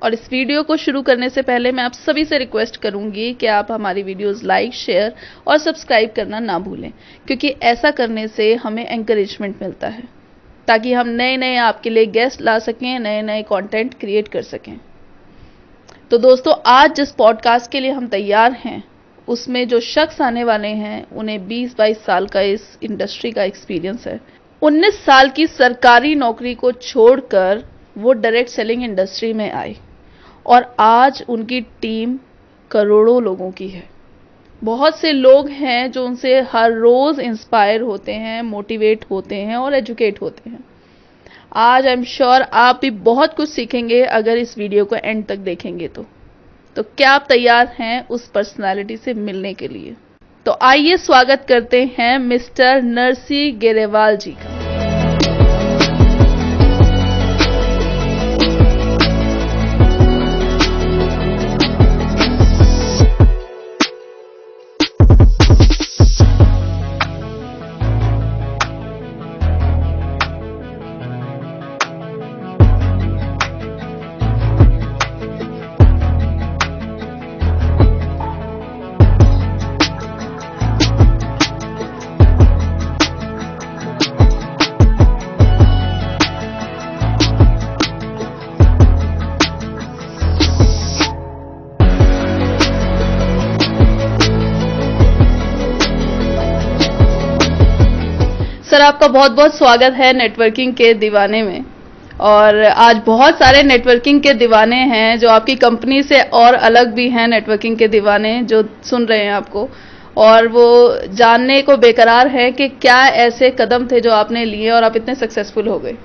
और इस वीडियो को शुरू करने से पहले मैं आप सभी से रिक्वेस्ट करूंगी कि आप हमारी वीडियोस लाइक, शेयर और सब्सक्राइब करना ना भूलें, क्योंकि ऐसा करने से हमें एनकरेजमेंट मिलता है ताकि हम नए नए आपके लिए गेस्ट ला सकें, नए नए कंटेंट क्रिएट कर सकें। तो दोस्तों, आज जिस पॉडकास्ट के लिए हम तैयार हैं उसमें जो शख्स आने वाले हैं उन्हें 20-22 साल का इस इंडस्ट्री का एक्सपीरियंस है। 19 साल की सरकारी नौकरी को छोड़कर वो डायरेक्ट सेलिंग इंडस्ट्री में आए और आज उनकी टीम करोड़ों लोगों की है। बहुत से लोग हैं जो उनसे हर रोज इंस्पायर होते हैं, मोटिवेट होते हैं और एजुकेट होते हैं। आज आई एम श्योर आप भी बहुत कुछ सीखेंगे अगर इस वीडियो को एंड तक देखेंगे तो क्या आप तैयार हैं उस पर्सनालिटी से मिलने के लिए? तो आइए स्वागत करते हैं मिस्टर नरसी गेरेवाल जी का। सर, आपका बहुत बहुत स्वागत है नेटवर्किंग के दीवाने में। और आज बहुत सारे नेटवर्किंग के दीवाने हैं जो आपकी कंपनी से और अलग भी हैं, नेटवर्किंग के दीवाने जो सुन रहे हैं आपको, और वो जानने को बेकरार है कि क्या ऐसे कदम थे जो आपने लिए और आप इतने सक्सेसफुल हो गए।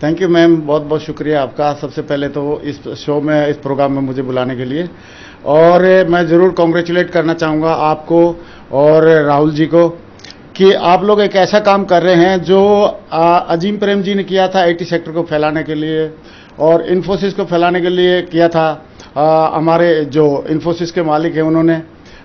थैंक यू मैम, बहुत बहुत शुक्रिया आपका। सबसे पहले तो इस शो में, इस प्रोग्राम में मुझे बुलाने के लिए, और मैं ज़रूर कॉन्ग्रेचुलेट करना चाहूँगा आपको और राहुल जी को कि आप लोग एक ऐसा काम कर रहे हैं जो अजीम प्रेम जी ने किया था आईटी सेक्टर को फैलाने के लिए और इन्फोसिस को फैलाने के लिए किया था। हमारे जो इन्फोसिस के मालिक हैं उन्होंने,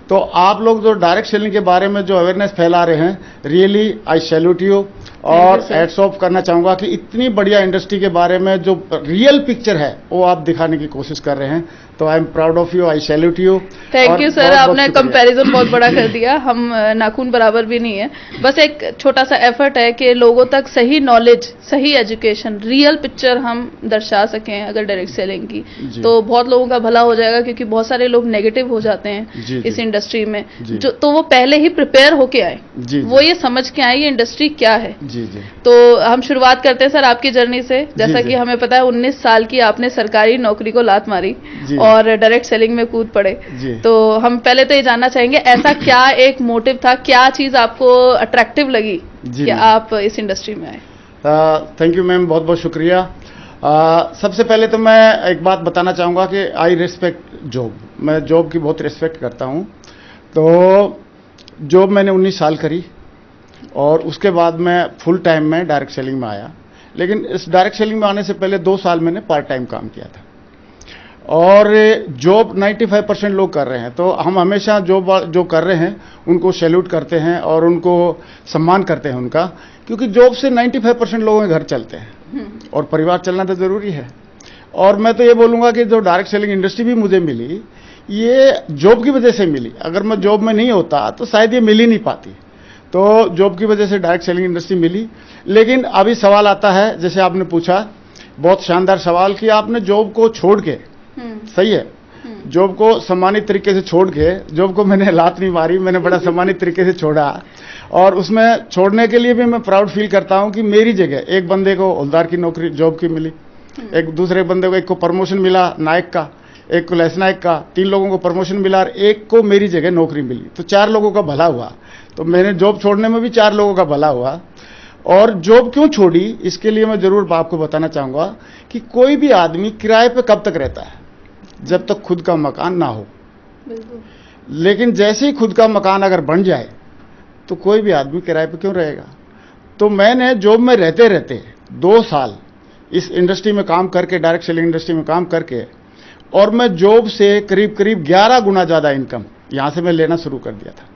तो आप लोग जो डायरेक्ट सेलिंग के बारे में जो अवेयरनेस फैला रहे हैं, रियली आई सैल्यूट यू और हैट्स ऑफ करना चाहूँगा कि इतनी बढ़िया इंडस्ट्री के बारे में जो रियल पिक्चर है वो आप दिखाने की कोशिश कर रहे हैं। तो I am proud of you, I salute you. Thank you sir, आपने कंपैरिजन बहुत बड़ा कर दिया। हम नाखून बराबर भी नहीं है, बस एक छोटा सा एफर्ट है कि लोगों तक सही नॉलेज, सही एजुकेशन, रियल पिक्चर हम दर्शा सकें अगर डायरेक्ट सेलिंग की, तो बहुत लोगों का भला हो जाएगा। क्योंकि बहुत सारे लोग नेगेटिव हो जाते हैं इस इंडस्ट्री में, जो तो वो पहले ही प्रिपेयर होके आए, वो ये समझ के आए ये इंडस्ट्री क्या है। तो हम शुरुआत करते हैं सर आपकी जर्नी से। जैसा कि हमें पता है 19 साल की आपने सरकारी नौकरी को लात मारी और डायरेक्ट सेलिंग में कूद पड़े। तो हम पहले तो ये जानना चाहेंगे, ऐसा क्या एक मोटिव था, क्या चीज आपको अट्रैक्टिव लगी कि आप इस इंडस्ट्री में आए? थैंक यू मैम, बहुत बहुत शुक्रिया। सबसे पहले तो मैं एक बात बताना चाहूँगा कि आई रिस्पेक्ट जॉब। मैं जॉब की बहुत रिस्पेक्ट करता हूँ। तो जॉब मैंने 19 साल करी और उसके बाद मैं फुल टाइम में डायरेक्ट सेलिंग में आया। लेकिन इस डायरेक्ट सेलिंग में आने से पहले 2 साल मैंने पार्ट टाइम काम किया था। और जॉब 95% लोग कर रहे हैं, तो हम हमेशा जॉब जो कर रहे हैं उनको सैल्यूट करते हैं और उनको सम्मान करते हैं उनका, क्योंकि जॉब से 95% लोगों के घर चलते हैं और परिवार चलना तो ज़रूरी है। और मैं तो ये बोलूँगा कि जो डायरेक्ट सेलिंग इंडस्ट्री भी मुझे मिली, ये जॉब की वजह से मिली। अगर मैं जॉब में नहीं होता तो शायद ये मिल ही नहीं पाती। तो जॉब की वजह से डायरेक्ट सेलिंग इंडस्ट्री मिली। लेकिन अभी सवाल आता है, जैसे आपने पूछा, बहुत शानदार सवाल, कि आपने जॉब को छोड़ के, सही है, जॉब को सम्मानित तरीके से छोड़ के, जॉब को मैंने लात नहीं मारी, मैंने बड़ा सम्मानित तरीके से छोड़ा। और उसमें छोड़ने के लिए भी मैं प्राउड फील करता हूं कि मेरी जगह एक बंदे को हवलदार की नौकरी जॉब की मिली, एक दूसरे बंदे को, एक को प्रमोशन मिला नायक का, एक को लेस नायक का, 3 लोगों को प्रमोशन मिला और एक को मेरी जगह नौकरी मिली। तो 4 लोगों का भला हुआ। तो मैंने जॉब छोड़ने में भी 4 लोगों का भला हुआ। और जॉब क्यों छोड़ी, इसके लिए मैं जरूर आपको बताना चाहूँगा कि कोई भी आदमी किराए पे कब तक रहता है, जब तक खुद का मकान ना हो। लेकिन जैसे ही खुद का मकान अगर बन जाए तो कोई भी आदमी किराए पे क्यों रहेगा। तो मैंने जॉब में रहते रहते 2 साल इस इंडस्ट्री में काम करके, डायरेक्ट सेलिंग इंडस्ट्री में काम करके, और मैं जॉब से करीब करीब 11 गुना ज़्यादा इनकम यहाँ से मैं लेना शुरू कर दिया था।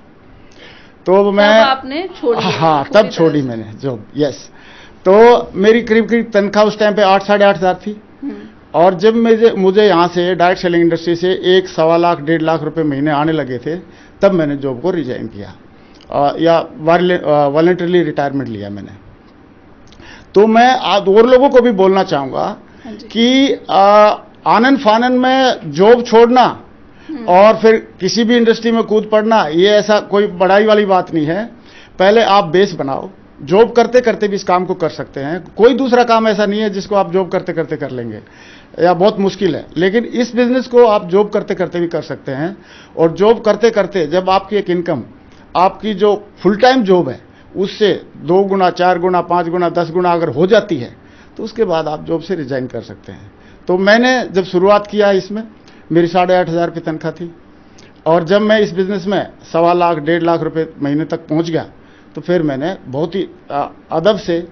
तो मैं, आपने छोड़ी? हाँ, तब छोड़ी मैंने जॉब, यस। तो मेरी करीब करीब तनख्वाह उस टाइम पे 8 साढ़े 8 हज़ार थी और जब मुझे यहाँ से डायरेक्ट सेलिंग इंडस्ट्री से 1-1.25 लाख 1.5 लाख रुपए महीने आने लगे थे, तब मैंने जॉब को रिजाइन किया या वॉलंटरली रिटायरमेंट लिया मैंने। तो मैं और लोगों को भी बोलना चाहूँगा कि आनन फानन में जॉब छोड़ना और फिर किसी भी इंडस्ट्री में कूद पड़ना, ये ऐसा कोई बड़ाई वाली बात नहीं है। पहले आप बेस बनाओ, जॉब करते करते भी इस काम को कर सकते हैं। कोई दूसरा काम ऐसा नहीं है जिसको आप जॉब करते करते कर लेंगे, या बहुत मुश्किल है, लेकिन इस बिजनेस को आप जॉब करते करते भी कर सकते हैं। और जॉब करते करते जब आपकी एक इनकम, आपकी जो फुल टाइम जॉब है उससे 2 गुना 4 गुना 5 गुना 10 गुना अगर हो जाती है, तो उसके बाद आप जॉब से रिजाइन कर सकते हैं। तो मैंने जब शुरुआत किया इसमें, मेरी 8,500 रुपये तनख्वाह थी, और जब मैं इस बिजनेस में 1.25 लाख 1.5 लाख रुपए महीने तक पहुंच गया, तो फिर मैंने बहुत ही अदब से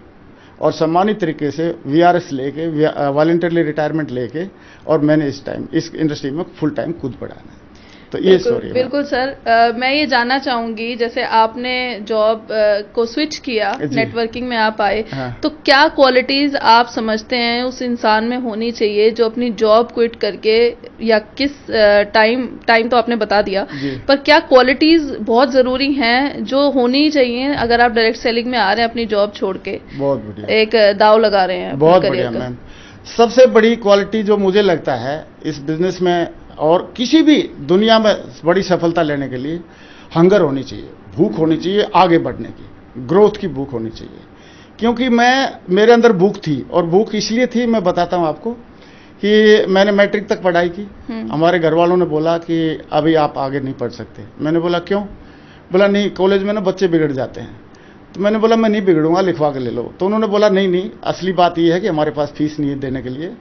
और सम्मानित तरीके से VRS लेके, वॉलंटरली रिटायरमेंट लेके, और मैंने इस इंडस्ट्री में फुल टाइम कूद पड़ा है। तो ये स्टोरी है। बिल्कुल सर, मैं ये जानना चाहूंगी, जैसे आपने जॉब को स्विच किया, नेटवर्किंग में आप आए, हाँ। तो क्या क्वालिटीज आप समझते हैं उस इंसान में होनी चाहिए जो अपनी जॉब क्विट करके, या किस टाइम तो आपने बता दिया, पर क्या क्वालिटीज बहुत जरूरी हैं जो होनी चाहिए अगर आप डायरेक्ट सेलिंग में आ रहे हैं अपनी जॉब छोड़ के? बहुत बढ़िया, एक दाव लगा रहे हैं। बहुत बढ़िया मैम। सबसे बड़ी क्वालिटी जो मुझे लगता है इस बिजनेस में और किसी भी दुनिया में बड़ी सफलता लेने के लिए, हंगर होनी चाहिए, भूख होनी चाहिए आगे बढ़ने की, ग्रोथ की भूख होनी चाहिए। क्योंकि मेरे अंदर भूख थी, और भूख इसलिए थी, मैं बताता हूं आपको, कि मैंने मैट्रिक तक पढ़ाई की। हमारे घर वालों ने बोला कि अभी आप आगे नहीं पढ़ सकते। मैंने बोला क्यों? बोला नहीं, कॉलेज में ना बच्चे बिगड़ जाते हैं। तो मैंने बोला मैं नहीं बिगड़ूंगा, लिखवा के ले लो। तो उन्होंने बोला नहीं, असली बात यह है कि हमारे पास फीस नहीं है देने के लिए,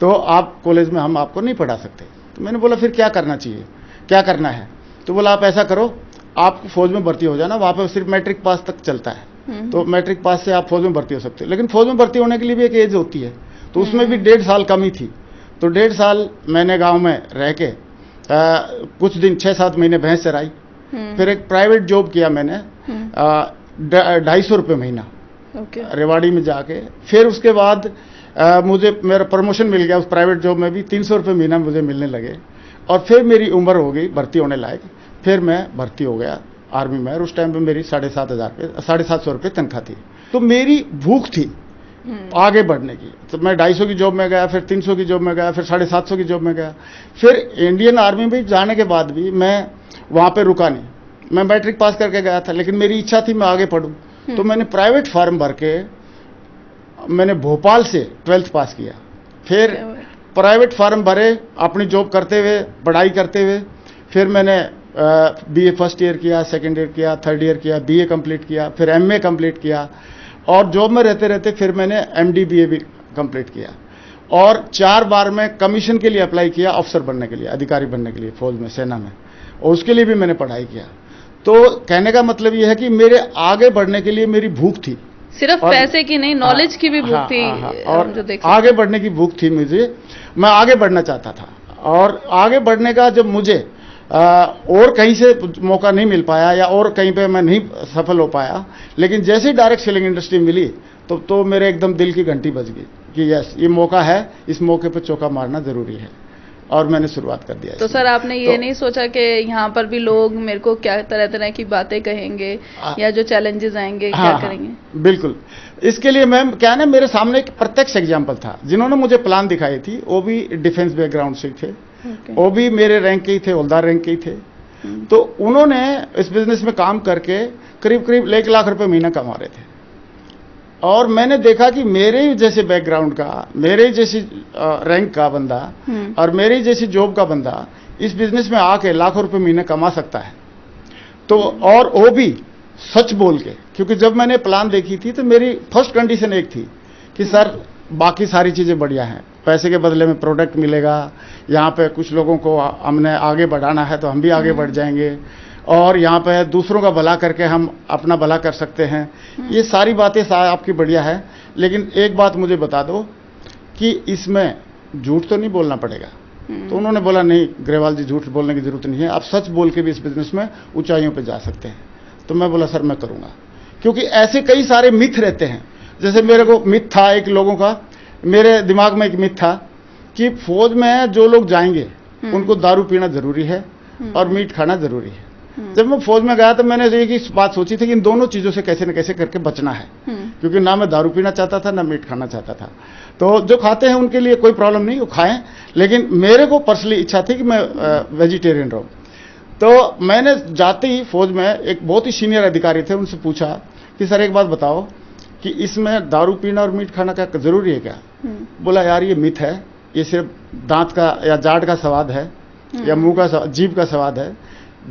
तो आप कॉलेज में हम आपको नहीं पढ़ा सकते। तो मैंने बोला फिर क्या करना चाहिए, क्या करना है? तो बोला आप ऐसा करो, आप फौज में भर्ती हो जाना, वहां पर सिर्फ मैट्रिक पास तक चलता है, तो मैट्रिक पास से आप फौज में भर्ती हो सकते हो। लेकिन फौज में भर्ती होने के लिए भी एक एज होती है, तो उसमें भी 1.5 साल कमी थी। तो 1.5 साल मैंने गांव में रह के कुछ दिन 6-7 महीने भैंस चराई, फिर एक प्राइवेट जॉब किया मैंने 250 रुपये महीना रेवाड़ी में जाके। फिर उसके बाद मुझे मेरा प्रमोशन मिल गया उस प्राइवेट जॉब में भी, 300 रुपये महीना मुझे मिलने लगे। और फिर मेरी उम्र हो गई भर्ती होने लायक, फिर मैं भर्ती हो गया आर्मी में, और उस टाइम पे मेरी 7,500 रुपये तनख्वाह थी। तो मेरी भूख थी आगे बढ़ने की। तो मैं 250 की जॉब में गया, फिर 300 की जॉब में गया, फिर 750 की जॉब में गया। फिर इंडियन आर्मी में जाने के बाद भी मैं वहाँ पे रुका नहीं। मैं मैट्रिक पास करके गया था, लेकिन मेरी इच्छा थी मैं आगे पढ़ूँ। तो मैंने प्राइवेट फार्म भर के मैंने भोपाल से 12th पास किया। फिर प्राइवेट फार्म भरे अपनी जॉब करते हुए, पढ़ाई करते हुए। फिर मैंने BA फर्स्ट ईयर किया, सेकेंड ईयर किया, थर्ड ईयर किया, BA कंप्लीट किया, फिर MA कंप्लीट किया, और जॉब में रहते रहते फिर मैंने MD BA भी कंप्लीट किया। और 4 बार मैं कमीशन के लिए अप्लाई किया, अफसर बनने के लिए, अधिकारी बनने के लिए फौज में, सेना में, और उसके लिए भी मैंने पढ़ाई किया। तो कहने का मतलब यह है कि मेरे आगे बढ़ने के लिए मेरी भूख थी, सिर्फ पैसे की नहीं, नॉलेज की भी भूख थी। और जो आगे बढ़ने की भूख थी मुझे, मैं आगे बढ़ना चाहता था। और आगे बढ़ने का जब मुझे और कहीं से मौका नहीं मिल पाया, या और कहीं पे मैं नहीं सफल हो पाया, लेकिन जैसे ही डायरेक्ट सेलिंग इंडस्ट्री मिली तो मेरे एकदम दिल की घंटी बज गई कि यस, ये मौका है, इस मौके पे चौका मारना जरूरी है, और मैंने शुरुआत कर दिया। तो सर आपने ये नहीं सोचा कि यहाँ पर भी लोग मेरे को क्या तरह तरह की बातें कहेंगे, या जो चैलेंजेस आएंगे क्या करेंगे? बिल्कुल। इसके लिए मैम क्या ना, मेरे सामने एक प्रत्यक्ष एग्जाम्पल था। जिन्होंने मुझे प्लान दिखाई थी वो भी डिफेंस बैकग्राउंड से थे, वो भी मेरे रैंक के ही थे, हवलदार रैंक के ही थे। तो उन्होंने इस बिजनेस में काम करके करीब करीब 1 लाख रुपए महीना कमा रहे थे। और मैंने देखा कि मेरे जैसे बैकग्राउंड का, मेरे जैसी रैंक का बंदा और मेरी जैसी जॉब का बंदा इस बिजनेस में आके लाखों रुपए महीने कमा सकता है। तो और वो भी सच बोल के, क्योंकि जब मैंने प्लान देखी थी तो मेरी फर्स्ट कंडीशन एक थी कि सर बाकी सारी चीजें बढ़िया हैं, पैसे के बदले में प्रोडक्ट मिलेगा, यहाँ पे कुछ लोगों को हमने आगे बढ़ाना है तो हम भी आगे बढ़ जाएंगे, और यहाँ पे दूसरों का भला करके हम अपना भला कर सकते हैं। ये सारी बातें आपकी बढ़िया है, लेकिन एक बात मुझे बता दो कि इसमें झूठ तो नहीं बोलना पड़ेगा। तो उन्होंने बोला नहीं ग्रेवाल जी, झूठ बोलने की जरूरत नहीं है, आप सच बोल के भी इस बिजनेस में ऊंचाइयों पे जा सकते हैं। तो मैं बोला सर मैं करूंगा, क्योंकि ऐसे कई सारे मिथ रहते हैं। जैसे मेरे को मिथ था एक लोगों का, मेरे दिमाग में एक मिथ था कि फौज में जो लोग जाएंगे उनको दारू पीना जरूरी है और मीट खाना जरूरी है। जब मैं फौज में गया तो मैंने एक ही बात सोची थी कि इन दोनों चीजों से कैसे न कैसे करके बचना है, क्योंकि ना मैं दारू पीना चाहता था ना मीट खाना चाहता था। तो जो खाते हैं उनके लिए कोई प्रॉब्लम नहीं, वो खाएं, लेकिन मेरे को पर्सनली इच्छा थी कि मैं वेजिटेरियन रहूं। तो मैंने जाते ही फौज में एक बहुत ही सीनियर अधिकारी थे, उनसे पूछा कि सर एक बात बताओ कि इसमें दारू पीना और मीट खाना क्या जरूरी है क्या? बोला यार ये मिथ है, ये सिर्फ दांत का या जाट का स्वाद है या मुंह का जीभ का स्वाद है।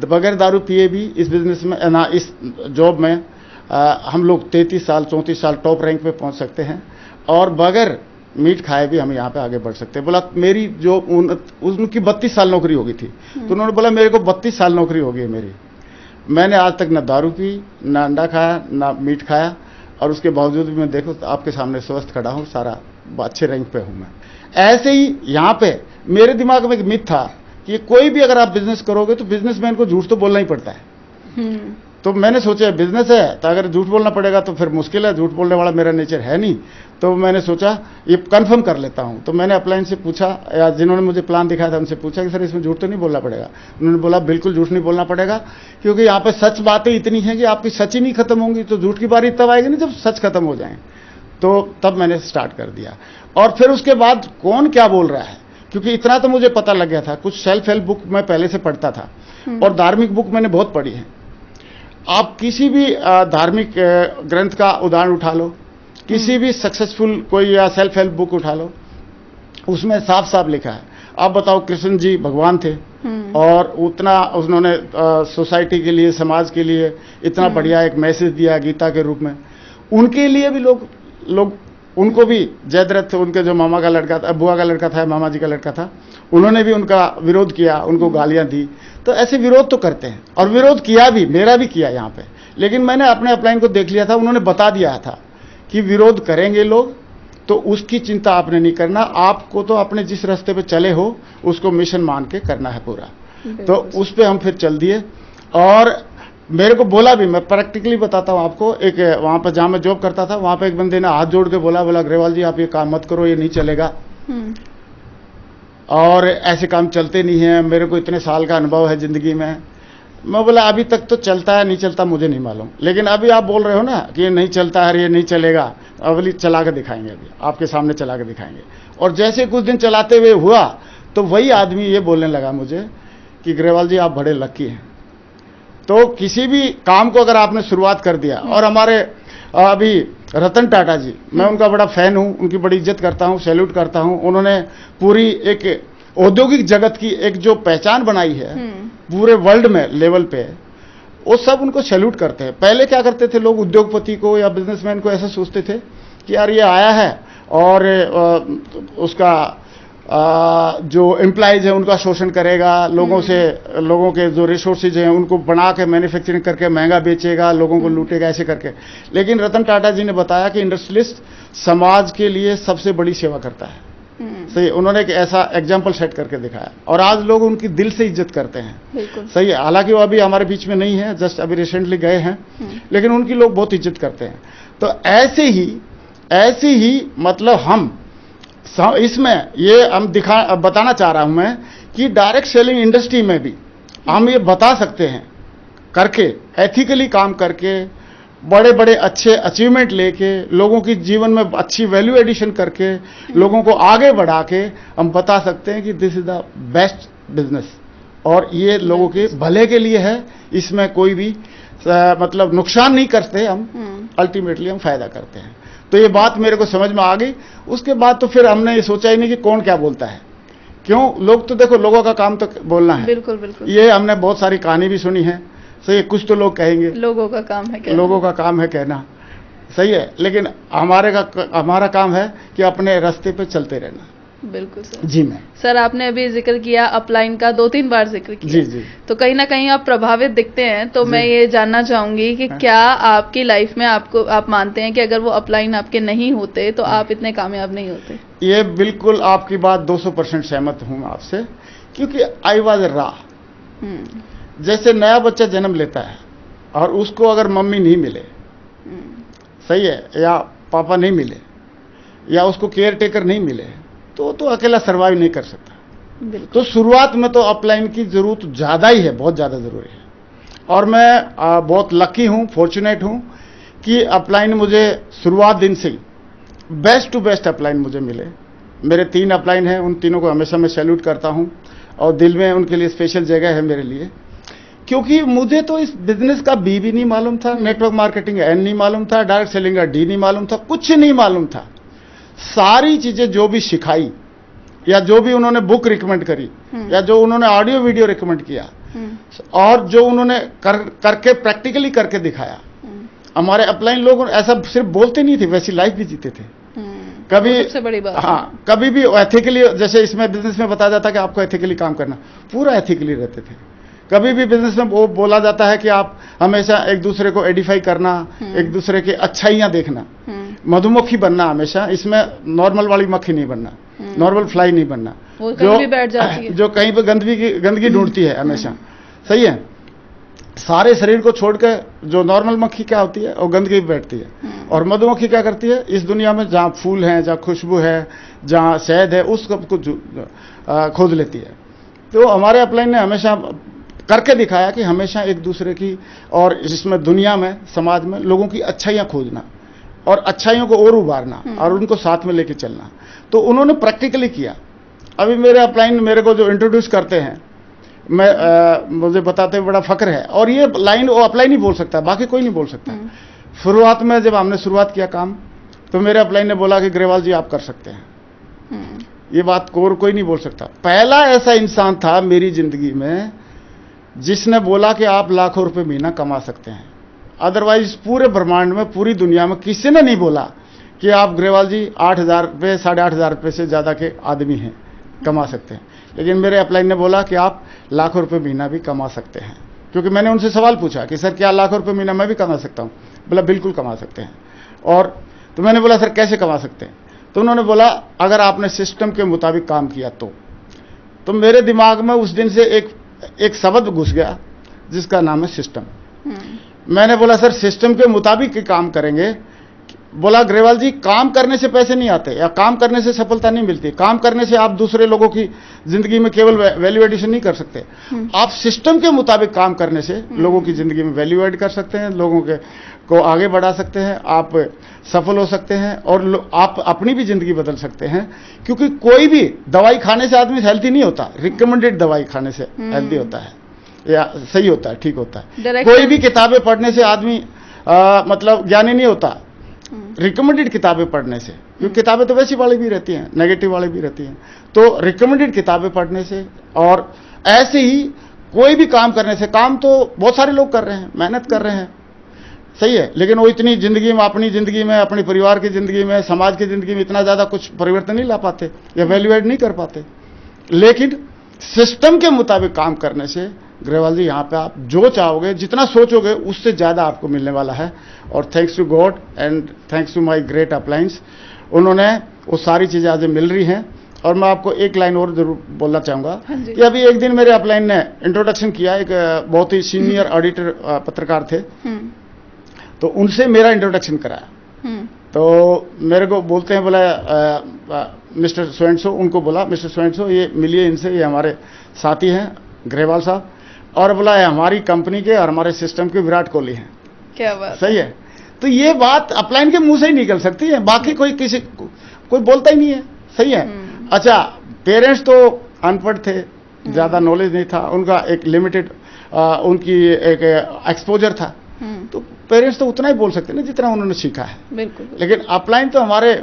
बगैर दारू पिए भी इस बिजनेस में ना, इस जॉब में हम लोग 33 साल 34 साल टॉप रैंक पे पहुंच सकते हैं और बगैर मीट खाए भी हम यहाँ पे आगे बढ़ सकते हैं। बोला मेरी जो उनकी 32 साल नौकरी हो गई थी, तो उन्होंने बोला मेरे को 32 साल नौकरी हो गई है मेरी, मैंने आज तक ना दारू पी, ना अंडा खाया, ना मीट खाया, और उसके बावजूद भी मैं देखो तो आपके सामने स्वस्थ खड़ा हूँ, सारा अच्छे रैंक पे हूँ मैं। ऐसे ही यहाँ पे मेरे दिमाग में एक मिथ था कि कोई भी अगर आप बिजनेस करोगे तो बिजनेसमैन को झूठ तो बोलना ही पड़ता है। तो मैंने सोचा बिजनेस है तो अगर झूठ बोलना पड़ेगा तो फिर मुश्किल है, झूठ बोलने वाला मेरा नेचर है नहीं। तो मैंने सोचा ये कंफर्म कर लेता हूं। तो मैंने अपलाइन से पूछा, या जिन्होंने मुझे प्लान दिखाया था उनसे पूछा कि सर इसमें झूठ तो नहीं बोलना पड़ेगा? उन्होंने बोला बिल्कुल झूठ नहीं बोलना पड़ेगा, क्योंकि यहाँ पे सच बातें इतनी हैं कि आपकी सच ही नहीं खत्म होंगी, तो झूठ की बारी तब आएगी नहीं जब सच खत्म हो जाए। तो तब मैंने स्टार्ट कर दिया। और फिर उसके बाद कौन क्या बोल रहा है, क्योंकि इतना तो मुझे पता लग गया था, कुछ सेल्फ हेल्प बुक मैं पहले से पढ़ता था और धार्मिक बुक मैंने बहुत पढ़ी है। आप किसी भी धार्मिक ग्रंथ का उदाहरण उठा लो, किसी भी सक्सेसफुल कोई या सेल्फ हेल्प बुक उठा लो, उसमें साफ साफ लिखा है। आप बताओ, कृष्ण जी भगवान थे और उतना उन्होंने सोसाइटी के लिए, समाज के लिए इतना बढ़िया एक मैसेज दिया गीता के रूप में। उनके लिए भी लोग उनको भी जयद्रथ, उनके जो मामा का लड़का था, बुआ का लड़का था, मामा जी का लड़का था, उन्होंने भी उनका विरोध किया, उनको गालियां दी। तो ऐसे विरोध तो करते हैं, और विरोध किया भी, मेरा भी किया यहाँ पे। लेकिन मैंने अपने अपलाइन को देख लिया था, उन्होंने बता दिया था कि विरोध करेंगे लोग, तो उसकी चिंता आपने नहीं करना, आपको तो अपने जिस रास्ते पे चले हो उसको मिशन मान के करना है पूरा। तो उस पर हम फिर चल दिए। और मेरे को बोला भी, मैं प्रैक्टिकली बताता हूँ आपको, एक वहां पर जहां मैं जॉब करता था, वहां पे एक बंदे ने हाथ जोड़ के बोला अग्रवाल जी आप ये काम मत करो, ये नहीं चलेगा, और ऐसे काम चलते नहीं है, मेरे को इतने साल का अनुभव है जिंदगी में। मैं बोला अभी तक तो चलता है, नहीं चलता मुझे नहीं मालूम, लेकिन अभी आप बोल रहे हो ना कि ये नहीं चलता है, ये नहीं चलेगा, अगली चला के दिखाएंगे, अभी आपके सामने चला के दिखाएंगे। और जैसे कुछ दिन चलाते हुए हुआ तो वही आदमी ये बोलने लगा मुझे कि अग्रवाल जी आप बड़े लकी हैं। तो किसी भी काम को अगर आपने शुरुआत कर दिया, और हमारे अभी रतन टाटा जी, मैं उनका बड़ा फैन हूं, उनकी बड़ी इज्जत करता हूं, सैल्यूट करता हूं। उन्होंने पूरी एक औद्योगिक जगत की एक जो पहचान बनाई है पूरे वर्ल्ड में लेवल पे, वो सब उनको सैल्यूट करते हैं। पहले क्या करते थे लोग, उद्योगपति को या बिजनेसमैन को ऐसा सोचते थे कि यार ये आया है और उसका जो एम्प्लॉइज है उनका शोषण करेगा, लोगों के जो रिसोर्सेज हैं उनको बना के मैन्युफैक्चरिंग करके महंगा बेचेगा, लोगों को लूटेगा, ऐसे करके। लेकिन रतन टाटा जी ने बताया कि इंडस्ट्रियलिस्ट समाज के लिए सबसे बड़ी सेवा करता है। सही, उन्होंने एक ऐसा एग्जाम्पल सेट करके दिखाया, और आज लोग उनकी दिल से इज्जत करते हैं। सही है, हालांकि वो अभी हमारे बीच में नहीं है, जस्ट अभी रिसेंटली गए हैं, लेकिन उनकी लोग बहुत इज्जत करते हैं। तो ऐसे ही मतलब हम इसमें ये हम बताना चाह रहा हूं मैं कि डायरेक्ट सेलिंग इंडस्ट्री में भी हम ये बता सकते हैं, करके एथिकली काम करके, बड़े बड़े अच्छे अचीवमेंट लेके, लोगों की जीवन में अच्छी वैल्यू एडिशन करके, लोगों को आगे बढ़ा के हम बता सकते हैं कि this is the best business, और ये लोगों के भले के लिए है, इसमें कोई भी मतलब नुकसान नहीं करते हम, अल्टीमेटली हम फायदा करते हैं। तो ये बात मेरे को समझ में आ गई। उसके बाद तो फिर हमने ये सोचा ही नहीं कि कौन क्या बोलता है, क्यों, लोग तो देखो, लोगों का काम तो बोलना है। बिल्कुल बिल्कुल। ये हमने बहुत सारी कहानी भी सुनी है, सही, कुछ तो लोग कहेंगे लोगों का काम है कहना, लोगों का काम है कहना, सही है, लेकिन हमारा काम है कि अपने रास्ते पे चलते रहना। बिल्कुल सर। जी मैम। सर आपने अभी जिक्र किया अपलाइन का, 2-3 बार जिक्र किया। जी जी। तो कहीं ना कहीं आप प्रभावित दिखते हैं, तो मैं ये जानना चाहूंगी कि क्या आपकी लाइफ में आप मानते हैं कि अगर वो अपलाइन आपके नहीं होते तो आप इतने कामयाब नहीं होते? ये बिल्कुल आपकी बात 200% सहमत हूं आपसे, क्योंकि आई वॉज रॉ। जैसे नया बच्चा जन्म लेता है और उसको अगर मम्मी नहीं मिले, सही है, या पापा नहीं मिले, या उसको केयर टेकर नहीं मिले, तो अकेला सर्वाइव नहीं कर सकता। बिल्कुल। तो शुरुआत में तो अपलाइन की जरूरत ज़्यादा ही है, बहुत ज़्यादा ज़रूरी है। और मैं बहुत लकी हूँ, फॉर्चुनेट हूँ कि अपलाइन मुझे शुरुआत दिन से ही बेस्ट टू बेस्ट अपलाइन मुझे मिले। मेरे 3 अपलाइन हैं, उन तीनों को हमेशा मैं सैल्यूट करता हूँ और दिल में उनके लिए स्पेशल जगह है मेरे लिए, क्योंकि मुझे तो इस बिजनेस का बी भी नहीं मालूम था, नेटवर्क मार्केटिंग एन नहीं मालूम था, डायरेक्ट सेलिंग का डी नहीं मालूम था, कुछ नहीं मालूम था। सारी चीजें जो भी सिखाई या जो भी उन्होंने बुक रिकमेंड करी या जो उन्होंने ऑडियो वीडियो रिकमेंड किया और जो उन्होंने करके प्रैक्टिकली करके दिखाया, हमारे अपलाइन लोग ऐसा सिर्फ बोलते नहीं थे, वैसी लाइफ भी जीते थे। कभी सबसे बड़ी बात, हाँ, कभी भी एथिकली, जैसे इसमें बिजनेस में बताया जाता है कि आपको एथिकली काम करना, पूरा एथिकली रहते थे। कभी भी बिजनेस में वो बोला जाता है कि आप हमेशा एक दूसरे को एडिफाई करना, एक दूसरे की अच्छाइयां देखना, मधुमक्खी बनना हमेशा, इसमें नॉर्मल वाली मक्खी नहीं बनना, नॉर्मल फ्लाई नहीं बनना, वो कहीं भी बैठ जाती है, जो कहीं पे गंदगी ढूंढती है हमेशा। सही है, सारे शरीर को छोड़ के जो नॉर्मल मक्खी क्या होती है, वो गंदगी पे बैठती है। और मधुमक्खी क्या करती है, इस दुनिया में जहाँ फूल है, जहाँ खुशबू है, जहाँ शहद है, उस सब को खोज लेती है। तो हमारे अपलाइन ने हमेशा करके दिखाया कि हमेशा एक दूसरे की और इसमें दुनिया में, समाज में लोगों की अच्छाइयाँ खोजना और अच्छाइयों को और उभारना और उनको साथ में लेके चलना। तो उन्होंने प्रैक्टिकली किया। अभी मेरे अपलाइन मेरे को जो इंट्रोड्यूस करते हैं, मुझे बताते हुए बड़ा फक्र है। और ये लाइन वो अपलाइन ही बोल सकता है, बाकी कोई नहीं बोल सकता। शुरुआत में जब हमने शुरुआत किया काम, तो मेरे अपलाइन ने बोला कि ग्रेवाल जी आप कर सकते हैं। ये बात कोई नहीं बोल सकता। पहला ऐसा इंसान था मेरी जिंदगी में जिसने बोला कि आप लाखों रुपए महीना कमा सकते हैं। अदरवाइज पूरे ब्रह्मांड में, पूरी दुनिया में किसी ने नहीं बोला कि आप ग्रेवाल जी 8,000 रुपये, 8,500 रुपये से ज़्यादा के आदमी हैं, कमा सकते हैं। लेकिन मेरे अपलाइन ने बोला कि आप लाखों रुपए महीना भी कमा सकते हैं। क्योंकि मैंने उनसे सवाल पूछा कि सर क्या लाखों रुपए महीना मैं भी कमा सकता हूँ? बोला बिल्कुल कमा सकते हैं। और तो मैंने बोला सर कैसे कमा सकते हैं? तो उन्होंने बोला अगर आपने सिस्टम के मुताबिक काम किया तो मेरे दिमाग में उस दिन से एक शब्द घुस गया जिसका नाम है सिस्टम। मैंने बोला सर सिस्टम के मुताबिक ही काम करेंगे। बोला ग्रेवाल जी काम करने से पैसे नहीं आते या काम करने से सफलता नहीं मिलती। काम करने से आप दूसरे लोगों की जिंदगी में केवल वैल्यू एडिशन नहीं कर सकते, आप सिस्टम के मुताबिक काम करने से लोगों की जिंदगी में वैल्यू एड कर सकते हैं, लोगों को आगे बढ़ा सकते हैं, आप सफल हो सकते हैं और आप अपनी भी जिंदगी बदल सकते हैं। क्योंकि कोई भी दवाई खाने से आदमी हेल्थी नहीं होता, रिकमेंडेड दवाई खाने से हेल्थी होता है या सही होता है, ठीक होता है। कोई भी किताबें पढ़ने से आदमी मतलब ज्ञानी नहीं होता, रिकमेंडेड किताबें पढ़ने से। क्योंकि किताबें तो वैसी वाली भी रहती हैं, नेगेटिव वाली भी रहती हैं। तो रिकमेंडेड किताबें पढ़ने से और ऐसे ही कोई भी काम करने से। काम तो बहुत सारे लोग कर रहे हैं, मेहनत कर रहे हैं, सही है, लेकिन वो इतनी जिंदगी में, अपनी जिंदगी में, अपने परिवार की जिंदगी में, समाज की जिंदगी में इतना ज्यादा कुछ परिवर्तन नहीं ला पाते या वैल्यू एड नहीं कर पाते। लेकिन सिस्टम के मुताबिक काम करने से ग्रेवाल जी यहाँ पे आप जो चाहोगे, जितना सोचोगे उससे ज्यादा आपको मिलने वाला है। और thanks to God and thanks to my great uplines, उन्होंने वो सारी चीजें आज मिल रही हैं। और मैं आपको एक लाइन और जरूर बोलना चाहूंगा कि अभी एक दिन मेरे अपलाइन ने इंट्रोडक्शन किया, एक बहुत ही सीनियर ऑडिटर पत्रकार थे, तो उनसे मेरा इंट्रोडक्शन कराया। तो मेरे को बोलते हैं, बोला मिस्टर सोएंसो, उनको बोला मिस्टर सोएंसो ये मिलिए इनसे, ये हमारे साथी हैं ग्रेवाल साहब, और बोला हमारी कंपनी के और हमारे सिस्टम के विराट कोहली हैं। क्या बात, सही सही है। तो ये बात अपलाइन के मुंह से ही निकल सकती है, बाकी कोई बोलता ही नहीं है, सही है। अच्छा, पेरेंट्स तो अनपढ़ थे, ज्यादा नॉलेज नहीं था उनका, एक लिमिटेड उनकी एक एक्सपोजर था, तो पेरेंट्स तो उतना ही बोल सकते ना जितना उन्होंने सीखा है। बिल्कुल। लेकिन अपलाइन तो हमारे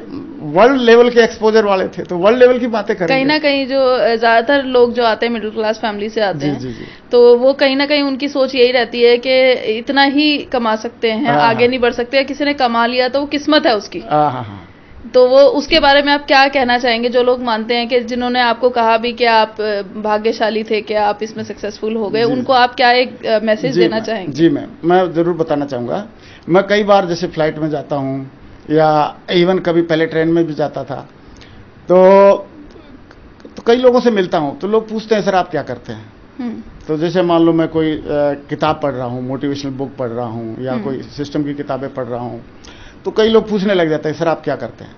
वर्ल्ड लेवल के एक्सपोजर वाले थे, तो वर्ल्ड लेवल की बातें करेंगे। कहीं ना कहीं जो ज्यादातर लोग जो आते हैं मिडिल क्लास फैमिली से आते हैं, जी। तो वो कहीं ना कहीं उनकी सोच यही रहती है कि इतना ही कमा सकते हैं, आगे नहीं बढ़ सकते, या किसी ने कमा लिया तो वो किस्मत है उसकी। हाँ। तो वो उसके बारे में आप क्या कहना चाहेंगे, जो लोग मानते हैं कि जिन्होंने आपको कहा भी कि आप भाग्यशाली थे, कि आप इसमें सक्सेसफुल हो गए, उनको आप क्या एक मैसेज देना चाहेंगे? जी मैं जरूर बताना चाहूंगा। मैं कई बार जैसे फ्लाइट में जाता हूँ या इवन कभी पहले ट्रेन में भी जाता था, तो कई लोगों से मिलता हूँ, तो लोग पूछते हैं सर आप क्या करते हैं। तो जैसे मान लो मैं कोई किताब पढ़ रहा हूँ, मोटिवेशनल बुक पढ़ रहा हूँ या कोई सिस्टम की किताबें पढ़ रहा हूँ, तो कई लोग पूछने लग जाते हैं सर आप क्या करते हैं।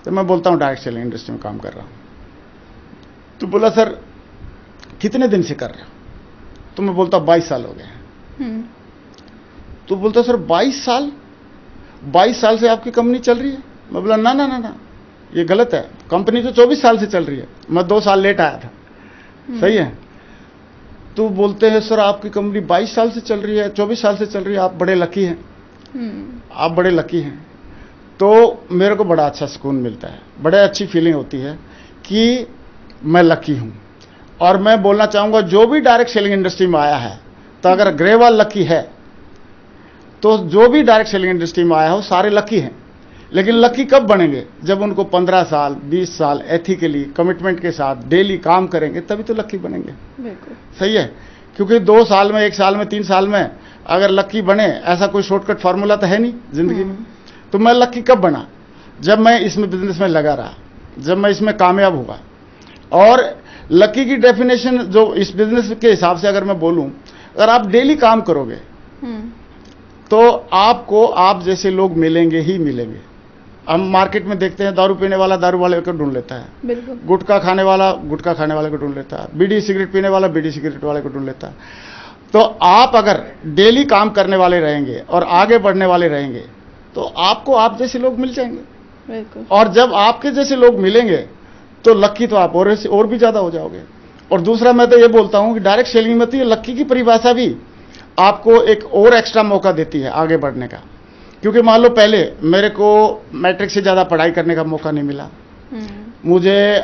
तो मैं बोलता हूँ डायरेक्ट सेलिंग इंडस्ट्री में काम कर रहा हूँ। तो बोला सर कितने दिन से कर रहे हो? तो मैं बोलता 22 साल हो गए। तो बोलता सर 22 साल से आपकी कंपनी चल रही है? मैं बोला ना ना ना ना, ये गलत है, कंपनी तो 24 साल से चल रही है, मैं 2 साल लेट आया था। सही है? तो बोलते हैं सर आपकी कंपनी 22 साल से चल रही है, 24 साल से चल रही है, आप बड़े लकी हैं, आप बड़े लकी हैं। तो मेरे को बड़ा अच्छा सुकून मिलता है, बड़े अच्छी फीलिंग होती है कि मैं लकी हूं। और मैं बोलना चाहूंगा जो भी डायरेक्ट सेलिंग इंडस्ट्री में आया है, तो अगर ग्रेवाल लकी है तो जो भी डायरेक्ट सेलिंग इंडस्ट्री में आया हो सारे लकी हैं। लेकिन लकी कब बनेंगे? जब उनको 15 साल 20 साल एथिकली कमिटमेंट के साथ डेली काम करेंगे, तभी तो लकी बनेंगे। सही है? क्योंकि 2 साल में, 1 साल में, 3 साल में अगर लकी बने, ऐसा कोई शॉर्टकट फार्मूला तो है नहीं जिंदगी में। तो मैं लकी कब बना? जब मैं इसमें बिजनेस में लगा रहा, जब मैं इसमें कामयाब हुआ। और लकी की डेफिनेशन जो इस बिजनेस के हिसाब से अगर मैं बोलूं, अगर आप डेली काम करोगे तो आपको आप जैसे लोग मिलेंगे ही मिलेंगे। हम मार्केट में देखते हैं, दारू पीने वाला दारू वाले को ढूंढ लेता है, गुटखा खाने वाला गुटखा खाने वाले को ढूंढ लेता है, बीड़ी सिगरेट पीने वाला बीड़ी सिगरेट वाले को ढूंढ लेता है। तो आप अगर डेली काम करने वाले रहेंगे और आगे बढ़ने वाले रहेंगे तो आपको आप जैसे लोग मिल जाएंगे। और जब आपके जैसे लोग मिलेंगे तो लकी तो आप और भी ज्यादा हो जाओगे। और दूसरा मैं तो ये बोलता हूं कि डायरेक्ट सेलिंग में तो ये लकी की परिभाषा भी आपको एक और एक्स्ट्रा मौका देती है आगे बढ़ने का। क्योंकि मान लो पहले मेरे को मैट्रिक से ज्यादा पढ़ाई करने का मौका नहीं मिला, मुझे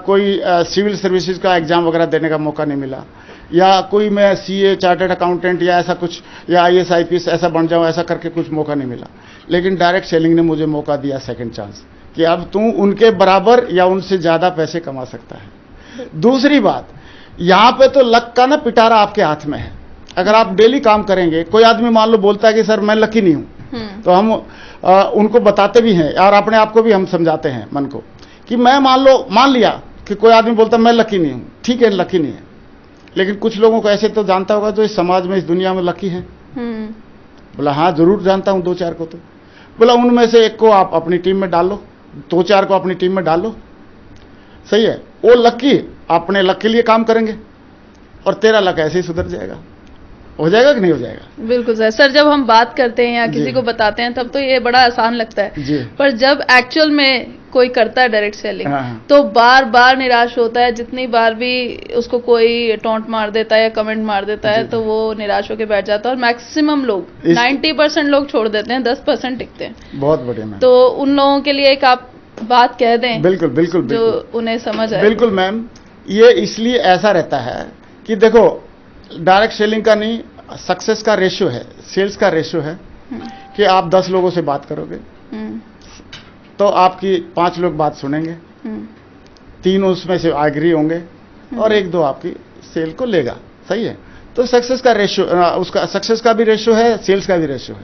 कोई सिविल सर्विसेज का एग्जाम वगैरह देने का मौका नहीं मिला, या कोई मैं सीए चार्टर्ड अकाउंटेंट या ऐसा कुछ या आईएएस आईपीएस ऐसा बन जाऊं, ऐसा करके कुछ मौका नहीं मिला। लेकिन डायरेक्ट सेलिंग ने मुझे मौका दिया सेकंड चांस कि अब तू उनके बराबर या उनसे ज्यादा पैसे कमा सकता है। दूसरी बात, यहां पे तो लक का ना पिटारा आपके हाथ में है। अगर आप डेली काम करेंगे, कोई आदमी मान लो बोलता है कि सर मैं लकी नहीं हूं, तो हम उनको बताते भी हैं और अपने आप को भी हम समझाते हैं मन को कि मैं मान लिया कि कोई आदमी बोलता मैं लकी नहीं हूं, ठीक है लकी नहीं है, लेकिन कुछ लोगों को ऐसे तो जानता होगा जो इस समाज में इस दुनिया में लकी है। बोला हाँ जरूर जानता हूं 2-4 को। तो बोला उनमें से एक को आप अपनी टीम में डाल लो, 2-4 को अपनी टीम में डाल लो। सही है? वो लकी अपने लक के लिए काम करेंगे और तेरा लक ऐसे ही सुधर जाएगा। हो जाएगा कि नहीं हो जाएगा? बिल्कुल सर, जब हम बात करते हैं या किसी को बताते हैं तब तो ये बड़ा आसान लगता है, पर जब एक्चुअल में कोई करता है डायरेक्ट सेलिंग तो बार बार निराश होता है। जितनी बार भी उसको कोई टॉन्ट मार देता है या कमेंट मार देता है तो वो निराश होकर बैठ जाता है। और मैक्सिमम लोग 90% लोग छोड़ देते हैं, 10% टिकते हैं। बहुत बढ़िया मैम। तो उन लोगों के लिए एक आप बात कह दें। बिल्कुल बिल्कुल जो उन्हें समझ आए। बिल्कुल मैम, ये इसलिए ऐसा रहता है कि देखो डायरेक्ट सेलिंग का नहीं, सक्सेस का रेशियो है, सेल्स का रेशियो है कि आप 10 लोगों से बात करोगे तो आपकी 5 लोग बात सुनेंगे, 3 उसमें से एग्री होंगे और 1-2 आपकी सेल को लेगा। सही है? तो सक्सेस का रेशियो, उसका सक्सेस का भी रेशियो है, सेल्स का भी रेशियो है।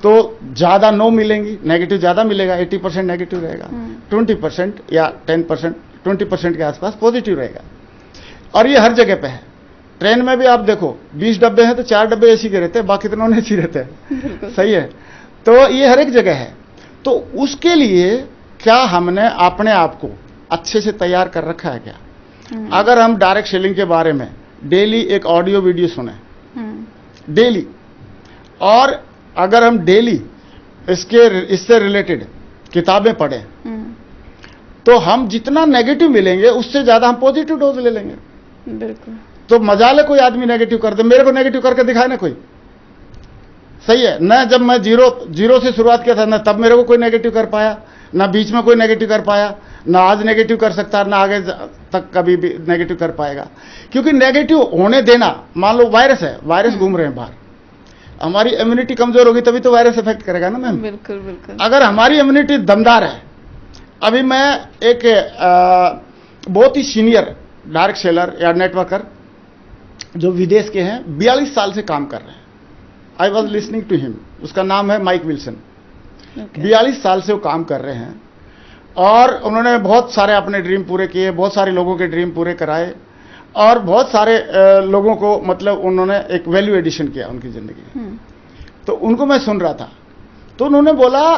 तो ज्यादा नो मिलेंगी, नेगेटिव ज्यादा मिलेगा, 80% नेगेटिव रहेगा, 20% या 10%, 20% के आसपास पॉजिटिव रहेगा। और ये हर जगह पे है। ट्रेन में भी आप देखो 20 डब्बे हैं तो 4 डब्बे एसी के रहते हैं, बाकी तो नॉन एसी रहते हैं। सही है? तो ये हर एक जगह है। तो उसके लिए क्या हमने अपने आप को अच्छे से तैयार कर रखा है क्या? अगर हम डायरेक्ट सेलिंग के बारे में डेली एक ऑडियो वीडियो सुने डेली, और अगर हम डेली इससे रिलेटेड किताबें पढ़ें तो हम जितना नेगेटिव मिलेंगे उससे ज्यादा हम पॉजिटिव डोज ले लेंगे। बिल्कुल। तो मजाल है कोई आदमी नेगेटिव कर दे, मेरे को नेगेटिव करके दिखाए ना कोई। सही है ना? जब मैं जीरो से शुरुआत किया था ना, तब मेरे को कोई नेगेटिव कर पाया ना, बीच में कोई नेगेटिव कर पाया ना, आज नेगेटिव कर सकता ना आगे तक कभी भी नेगेटिव कर पाएगा। क्योंकि नेगेटिव होने देना, मान लो वायरस है, वायरस घूम रहे हैं बाहर, हमारी इम्यूनिटी कमजोर होगी तभी तो वायरस इफेक्ट करेगा ना मैम। बिल्कुल बिल्कुल। अगर हमारी इम्यूनिटी दमदार है, अभी मैं एक बहुत ही सीनियर डायरेक्ट सेलर या नेटवर्कर जो विदेश के हैं, 42 साल से काम कर रहे हैं, I was listening to him, उसका नाम है माइक विल्सन। 42 साल से वो काम कर रहे हैं और उन्होंने बहुत सारे अपने ड्रीम पूरे किए, बहुत सारे लोगों के ड्रीम पूरे कराए और बहुत सारे लोगों को मतलब उन्होंने एक वैल्यू एडिशन किया उनकी जिंदगी में। तो उनको मैं सुन रहा था तो उन्होंने बोला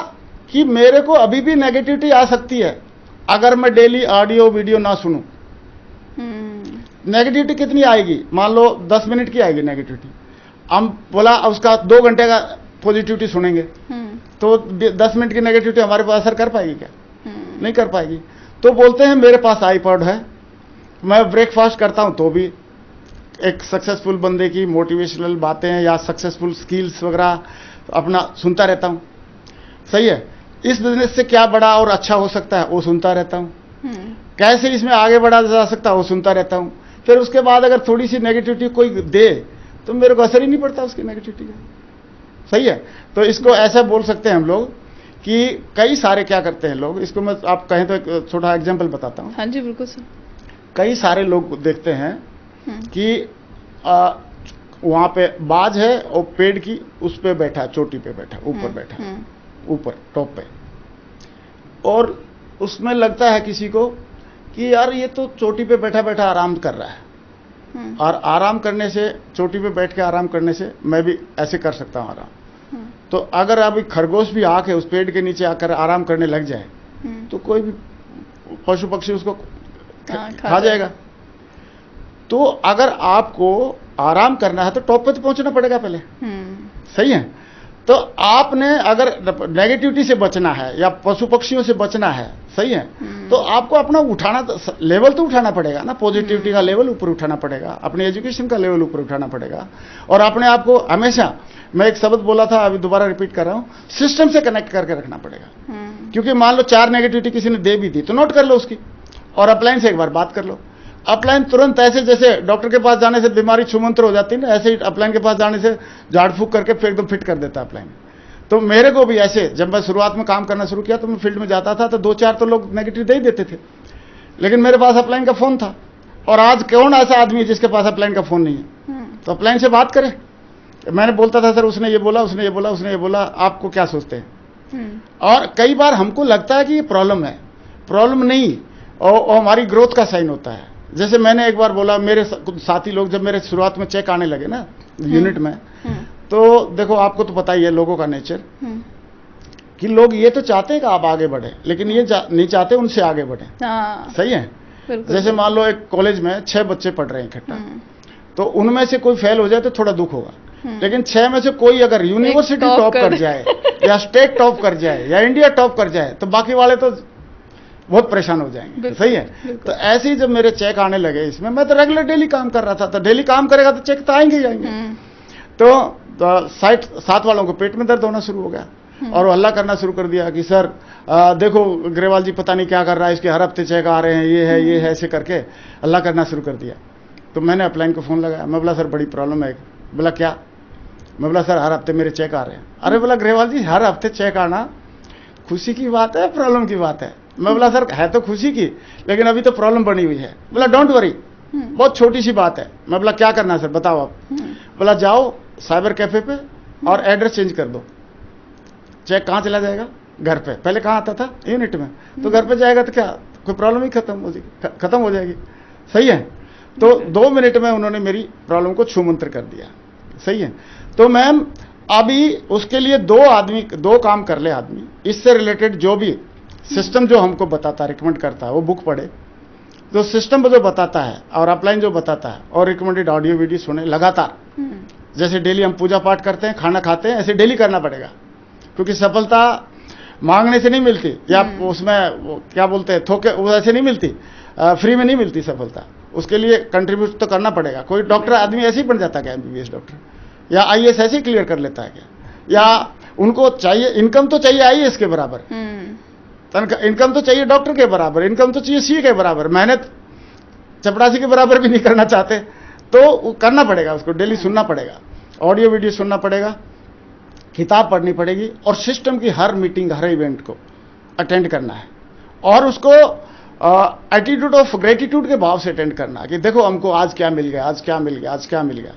कि मेरे को अभी भी नेगेटिविटी आ सकती है अगर मैं डेली ऑडियो वीडियो ना सुनूं। नेगेटिविटी कितनी आएगी, मान लो 10 मिनट की आएगी नेगेटिविटी, हम बोला उसका 2 घंटे का पॉजिटिविटी सुनेंगे, तो 10 मिनट की नेगेटिविटी हमारे पास असर कर पाएगी क्या? नहीं कर पाएगी। तो बोलते हैं मेरे पास आईपॉड है, मैं ब्रेकफास्ट करता हूं तो भी एक सक्सेसफुल बंदे की मोटिवेशनल बातें या सक्सेसफुल स्किल्स वगैरह अपना सुनता रहता हूं। सही है, इस बिजनेस से क्या बड़ा और अच्छा हो सकता है वो सुनता रहता हूं, कैसे इसमें आगे बढ़ा जा सकता है वो सुनता रहता हूं। फिर उसके बाद अगर थोड़ी सी नेगेटिविटी कोई दे तो मेरे को असर ही नहीं पड़ता उसकी नेगेटिविटी का। सही है, तो इसको ऐसा बोल सकते हैं हम लोग कि कई सारे क्या करते हैं लोग, इसको मैं आप कहें तो एक छोटा एग्जांपल बताता हूं। हाँ जी बिल्कुल सर। कई सारे लोग देखते हैं कि वहां पे बाज है और पेड़ की उस पे बैठा, चोटी पे बैठा, ऊपर बैठा, ऊपर टॉप पे, और उसमें लगता है किसी को कि यार ये तो चोटी पे बैठा बैठा आराम कर रहा है, और आराम करने से, चोटी पे बैठ के आराम करने से मैं भी ऐसे कर सकता हूं आराम। तो अगर अभी खरगोश भी आके उस पेड़ के नीचे आकर आराम करने लग जाए तो कोई भी पशु पक्षी उसको खा जाएगा। तो अगर आपको आराम करना है तो टॉप पे तो पहुंचना पड़ेगा पहले। सही है, तो आपने अगर नेगेटिविटी से बचना है या पशु पक्षियों से बचना है, सही है, तो आपको अपना उठाना, लेवल तो उठाना पड़ेगा ना, पॉजिटिविटी का लेवल ऊपर उठाना पड़ेगा, अपने एजुकेशन का लेवल ऊपर उठाना पड़ेगा, और अपने आप को हमेशा, मैं एक शब्द बोला था अभी दोबारा रिपीट कर रहा हूं, सिस्टम से कनेक्ट करके रखना पड़ेगा। क्योंकि मान लो 4 नेगेटिविटी किसी ने दे भी दी तो नोट कर लो उसकी, और अपलाइन से एक बार बात कर लो। अपलाइन तुरंत ऐसे, जैसे डॉक्टर के पास जाने से बीमारी छूमंतर हो जाती है ना, ऐसे ही अपलाइन के पास जाने से झाड़ फूक करके फिर एकदम फिट कर देता है अपलाइन। तो मेरे को भी ऐसे, जब मैं शुरुआत में काम करना शुरू किया तो मैं फील्ड में जाता था तो 2-4 तो लोग नेगेटिव दे ही देते थे, लेकिन मेरे पास अपलाइन का फोन था। और आज कौन ऐसा आदमी है जिसके पास अपलाइन का फोन नहीं है? तो अपलाइन से बात करें। मैंने बोलता था सर उसने ये बोला, उसने ये बोला, उसने ये बोला, आपको क्या सोचते हैं? और कई बार हमको लगता है कि ये प्रॉब्लम है, प्रॉब्लम नहीं, और हमारी ग्रोथ का साइन होता है। जैसे मैंने एक बार बोला, मेरे साथी लोग जब मेरे शुरुआत में चेक आने लगे ना यूनिट में, तो देखो आपको तो पता ही है लोगों का नेचर, कि लोग ये तो चाहते हैं कि आप आगे बढ़े, लेकिन ये नहीं चाहते उनसे आगे बढ़े। सही है, जैसे मान लो एक कॉलेज में 6 बच्चे पढ़ रहे हैं इकट्ठा, तो उनमें से कोई फेल हो जाए तो थोड़ा दुख होगा, लेकिन 6 में से कोई अगर यूनिवर्सिटी टॉप कर जाए या स्टेट टॉप कर जाए या इंडिया टॉप कर जाए तो बाकी वाले तो बहुत परेशान हो जाएंगे। सही है, तो ऐसे ही जब मेरे चेक आने लगे इसमें, मैं तो रेगुलर डेली काम कर रहा था, तो डेली काम करेगा तो चेक तो आएंगे ही आएंगे। तो साथ वालों को पेट में दर्द होना शुरू हो गया, और वो हल्ला करना शुरू कर दिया कि सर देखो ग्रेवाल जी पता नहीं क्या कर रहा है, इसके हर हफ्ते चेक आ रहे हैं, ये है, ऐसे करके हल्ला करना शुरू कर दिया। तो मैंने अपलाइन को फोन लगाया, मैं बोला सर बड़ी प्रॉब्लम है। बोला क्या? मैं बोला सर हर हफ्ते मेरे चेक आ रहे हैं। अरे बोला ग्रेवाल जी हर हफ्ते चेक आना खुशी की बात है, प्रॉब्लम की बात है? मैं बोला सर है तो खुशी की, लेकिन अभी तो प्रॉब्लम बनी हुई है। बोला डोंट वरी, बहुत छोटी सी बात है। मैं बोला क्या करना है सर बताओ आप? बोला जाओ साइबर कैफे पे और एड्रेस चेंज कर दो, चेक कहाँ चला जाएगा? घर पे। पहले कहाँ आता था? यूनिट में। तो घर पे जाएगा तो क्या कोई प्रॉब्लम ही खत्म हो जाएगी। सही है, तो 2 मिनट में उन्होंने मेरी प्रॉब्लम को छूमंतर कर दिया। सही है, तो मैम अभी उसके लिए 2 काम कर ले आदमी, इससे रिलेटेड जो भी सिस्टम जो हमको बताता है, रिकमेंड करता है, वो बुक पढ़े, जो सिस्टम जो बताता है और अपलाइन जो बताता है, और रिकमेंडेड ऑडियो वीडियो सुने लगातार। जैसे डेली हम पूजा पाठ करते हैं, खाना खाते हैं, ऐसे डेली करना पड़ेगा, क्योंकि सफलता मांगने से नहीं मिलती, या उसमें क्या बोलते हैं थोके, वो ऐसे नहीं मिलती, फ्री में नहीं मिलती सफलता, उसके लिए कंट्रीब्यूट तो करना पड़ेगा। कोई डॉक्टर आदमी ऐसे ही बन जाता है क्या, MBBS डॉक्टर या IAS ऐसे ही क्लियर कर लेता है क्या? या उनको चाहिए इनकम तो चाहिए IAS के बराबर, इनकम तो चाहिए डॉक्टर के बराबर, इनकम तो चाहिए CA के बराबर, मेहनत चपरासी के बराबर भी नहीं करना चाहते, तो करना पड़ेगा, उसको डेली सुनना पड़ेगा, ऑडियो वीडियो सुनना पड़ेगा, किताब पढ़नी पड़ेगी, और सिस्टम की हर मीटिंग, हर इवेंट को अटेंड करना है, और उसको एटीट्यूड ऑफ ग्रेटिट्यूड के भाव से अटेंड करना, कि देखो हमको आज क्या मिल गया, आज क्या मिल गया, आज क्या मिल गया।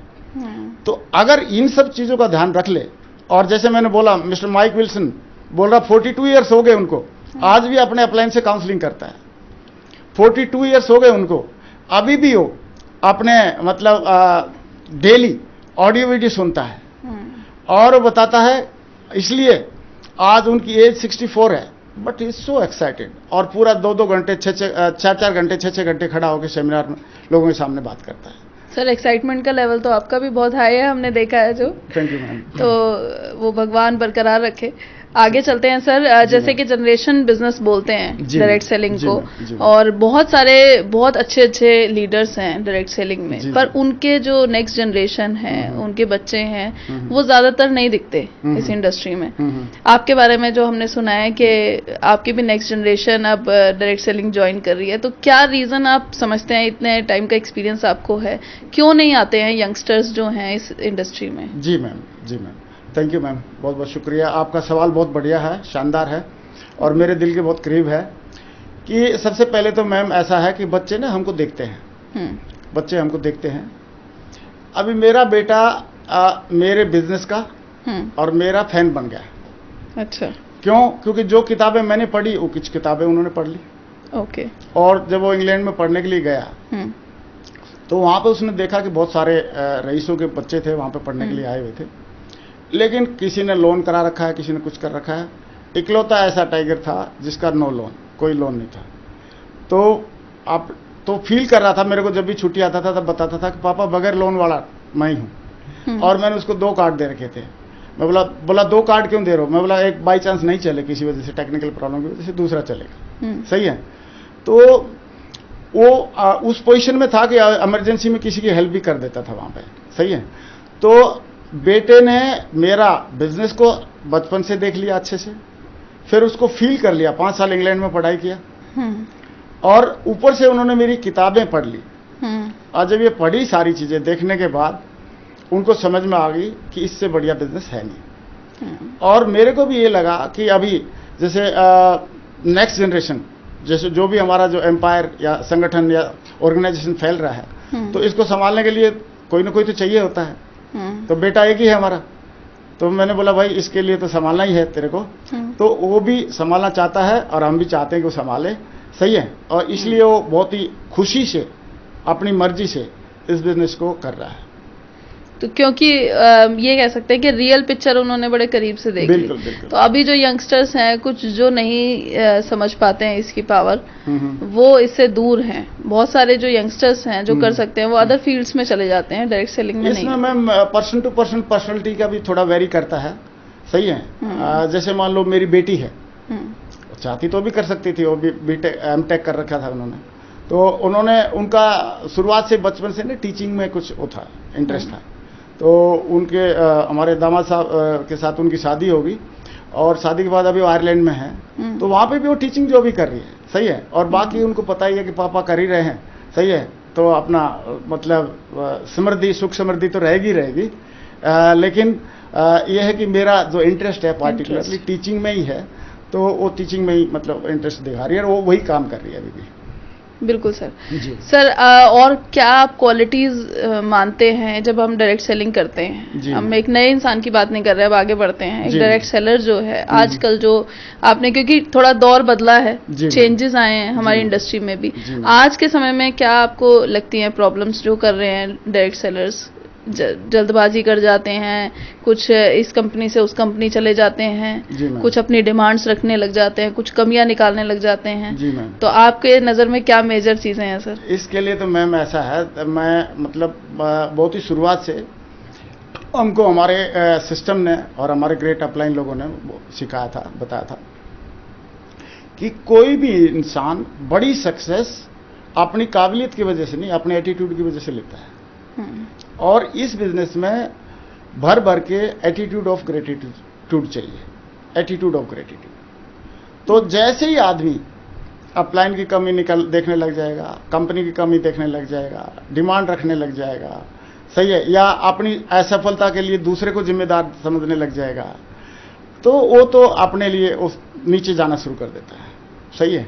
तो अगर इन सब चीजों का ध्यान रख ले, और जैसे मैंने बोला मिस्टर माइक विल्सन बोल रहा 42 ईयर्स हो गए उनको, आज भी अपने अपलाइन से काउंसलिंग करता है, 42 ईयर्स हो गए उनको, अभी भी वो अपने मतलब डेली ऑडियो वीडियो सुनता है, और वो बताता है, इसलिए आज उनकी एज 64 है, but he is so excited, और पूरा 2-2 घंटे 4-4 घंटे 6-6 घंटे खड़ा होकर सेमिनार में लोगों के सामने बात करता है। सर एक्साइटमेंट का लेवल तो आपका भी बहुत हाई है, हमने देखा है जो। Thank you ma'am. तो वो भगवान बरकरार रखे। आगे चलते हैं सर, जैसे कि जनरेशन बिजनेस बोलते हैं डायरेक्ट सेलिंग को, और बहुत सारे बहुत अच्छे लीडर्स हैं डायरेक्ट सेलिंग में, पर उनके जो नेक्स्ट जनरेशन है, उनके बच्चे हैं, वो ज्यादातर नहीं दिखते इस इंडस्ट्री में। आपके बारे में जो हमने सुना है कि आपकी भी नेक्स्ट जनरेशन अब डायरेक्ट सेलिंग ज्वाइन कर रही है, तो क्या रीजन आप समझते हैं, इतने टाइम का एक्सपीरियंस आपको है, क्यों नहीं आते हैं यंगस्टर्स जो हैं इस इंडस्ट्री में? जी मैम, जी मैम, थैंक यू मैम, बहुत बहुत शुक्रिया। आपका सवाल बहुत बढ़िया है, शानदार है, और मेरे दिल के बहुत करीब है। कि सबसे पहले तो मैम ऐसा है कि बच्चे ना हमको देखते हैं, बच्चे हमको देखते हैं। अभी मेरा बेटा मेरे बिजनेस का और मेरा फैन बन गया। अच्छा, क्यों? क्योंकि जो किताबें मैंने पढ़ी वो कुछ किताबें उन्होंने पढ़ ली। ओके। और जब वो इंग्लैंड में पढ़ने के लिए गया तो वहाँ पे उसने देखा कि बहुत सारे रईसों के बच्चे थे वहाँ पे पढ़ने के लिए आए हुए थे, लेकिन किसी ने लोन करा रखा है, किसी ने कुछ कर रखा है। इकलौता ऐसा टाइगर था जिसका नो लोन, कोई लोन नहीं था। तो फील कर रहा था, मेरे को जब भी छुट्टी आता था तब बताता था कि पापा बगैर लोन वाला मैं ही हूँ। और मैंने उसको 2 कार्ड दे रखे थे। मैं बोला 2 कार्ड क्यों दे रहे हो? मैं बोला एक बाई चांस नहीं चले किसी वजह से, टेक्निकल प्रॉब्लम की वजह से, दूसरा चलेगा। सही है। तो वो उस पोजीशन में था कि इमरजेंसी में किसी की हेल्प भी कर देता था वहाँ पे। सही है। तो बेटे ने मेरा बिजनेस को बचपन से देख लिया अच्छे से, फिर उसको फील कर लिया। 5 साल इंग्लैंड में पढ़ाई किया, और ऊपर से उन्होंने मेरी किताबें पढ़ ली। और जब ये पढ़ी सारी चीजें देखने के बाद उनको समझ में आ गई कि इससे बढ़िया बिजनेस है नहीं। और मेरे को भी ये लगा कि अभी जैसे नेक्स्ट जनरेशन, जैसे जो भी हमारा जो एम्पायर या संगठन या ऑर्गेनाइजेशन फैल रहा है, तो इसको संभालने के लिए कोई ना कोई तो चाहिए होता है। तो बेटा एक ही है हमारा। तो मैंने बोला भाई इसके लिए तो संभालना ही है तेरे को। तो वो भी संभालना चाहता है और हम भी चाहते हैं कि वो संभाले। सही है। और इसलिए वो बहुत ही खुशी से अपनी मर्जी से इस बिजनेस को कर रहा है। तो क्योंकि ये कह सकते हैं कि रियल पिक्चर उन्होंने बड़े करीब से देखी। बिल्कुल, बिल्कुल। तो अभी जो यंगस्टर्स हैं, कुछ जो नहीं समझ पाते हैं इसकी पावर, वो इससे दूर हैं। बहुत सारे जो यंगस्टर्स हैं जो कर सकते हैं, वो अदर फील्ड्स में चले जाते हैं, डायरेक्ट सेलिंग में नहीं। इसमें ma'am person to person personality का भी थोड़ा वेरी करता है। सही है। जैसे मान लो मेरी बेटी है, चाहती तो भी कर सकती थी, वो भी बीटेक एमटेक कर रखा था उन्होंने। तो उन्होंने उनका शुरुआत से बचपन से ना टीचिंग में कुछ वो था, इंटरेस्ट था। तो उनके हमारे दामाद साहब के साथ उनकी शादी होगी, और शादी के बाद अभी वो आयरलैंड में है। तो वहाँ पे भी वो टीचिंग जो भी कर रही है। सही है। और बाकी उनको पता ही है कि पापा कर ही रहे हैं। सही है। तो अपना मतलब समृद्धि, सुख समृद्धि तो रहेगी रहेगी। लेकिन यह है कि मेरा जो इंटरेस्ट है पार्टिकुलरली टीचिंग में ही है, तो वो टीचिंग में ही मतलब इंटरेस्ट दिखा रही है, और वो वही काम कर रही है अभी भी। बिल्कुल सर। सर और क्या आप क्वालिटीज मानते हैं जब हम डायरेक्ट सेलिंग करते हैं? हम एक नए इंसान की बात नहीं कर रहे, अब आगे बढ़ते हैं। एक डायरेक्ट सेलर जो है आजकल, जो आपने, क्योंकि थोड़ा दौर बदला है, चेंजेस आए हैं हमारी इंडस्ट्री में भी, आज के समय में क्या आपको लगती हैं प्रॉब्लम्स जो कर रहे हैं डायरेक्ट सेलर्स? जल्दबाजी कर जाते हैं, कुछ इस कंपनी से उस कंपनी चले जाते हैं, कुछ अपनी डिमांड्स रखने लग जाते हैं, कुछ कमियां निकालने लग जाते हैं। जी मैम। तो आपके नज़र में क्या मेजर चीज़ें हैं सर? इसके लिए तो मैम ऐसा है, मैं मतलब बहुत ही शुरुआत से हमको हमारे सिस्टम ने और हमारे ग्रेट अपलाइन लोगों ने सिखाया था, बताया था कि कोई भी इंसान बड़ी सक्सेस अपनी काबिलियत की वजह से नहीं, अपने एटीट्यूड की वजह से लेता है। और इस बिजनेस में भर भर के एटीट्यूड ऑफ ग्रेटिट्यूड चाहिए, एटीट्यूड ऑफ ग्रेटिट्यूड। तो जैसे ही आदमी अपलाइन की कमी देखने लग जाएगा, कंपनी की कमी देखने लग जाएगा, डिमांड रखने लग जाएगा, सही है, या अपनी असफलता के लिए दूसरे को जिम्मेदार समझने लग जाएगा, तो वो तो अपने लिए उस नीचे जाना शुरू कर देता है। सही है।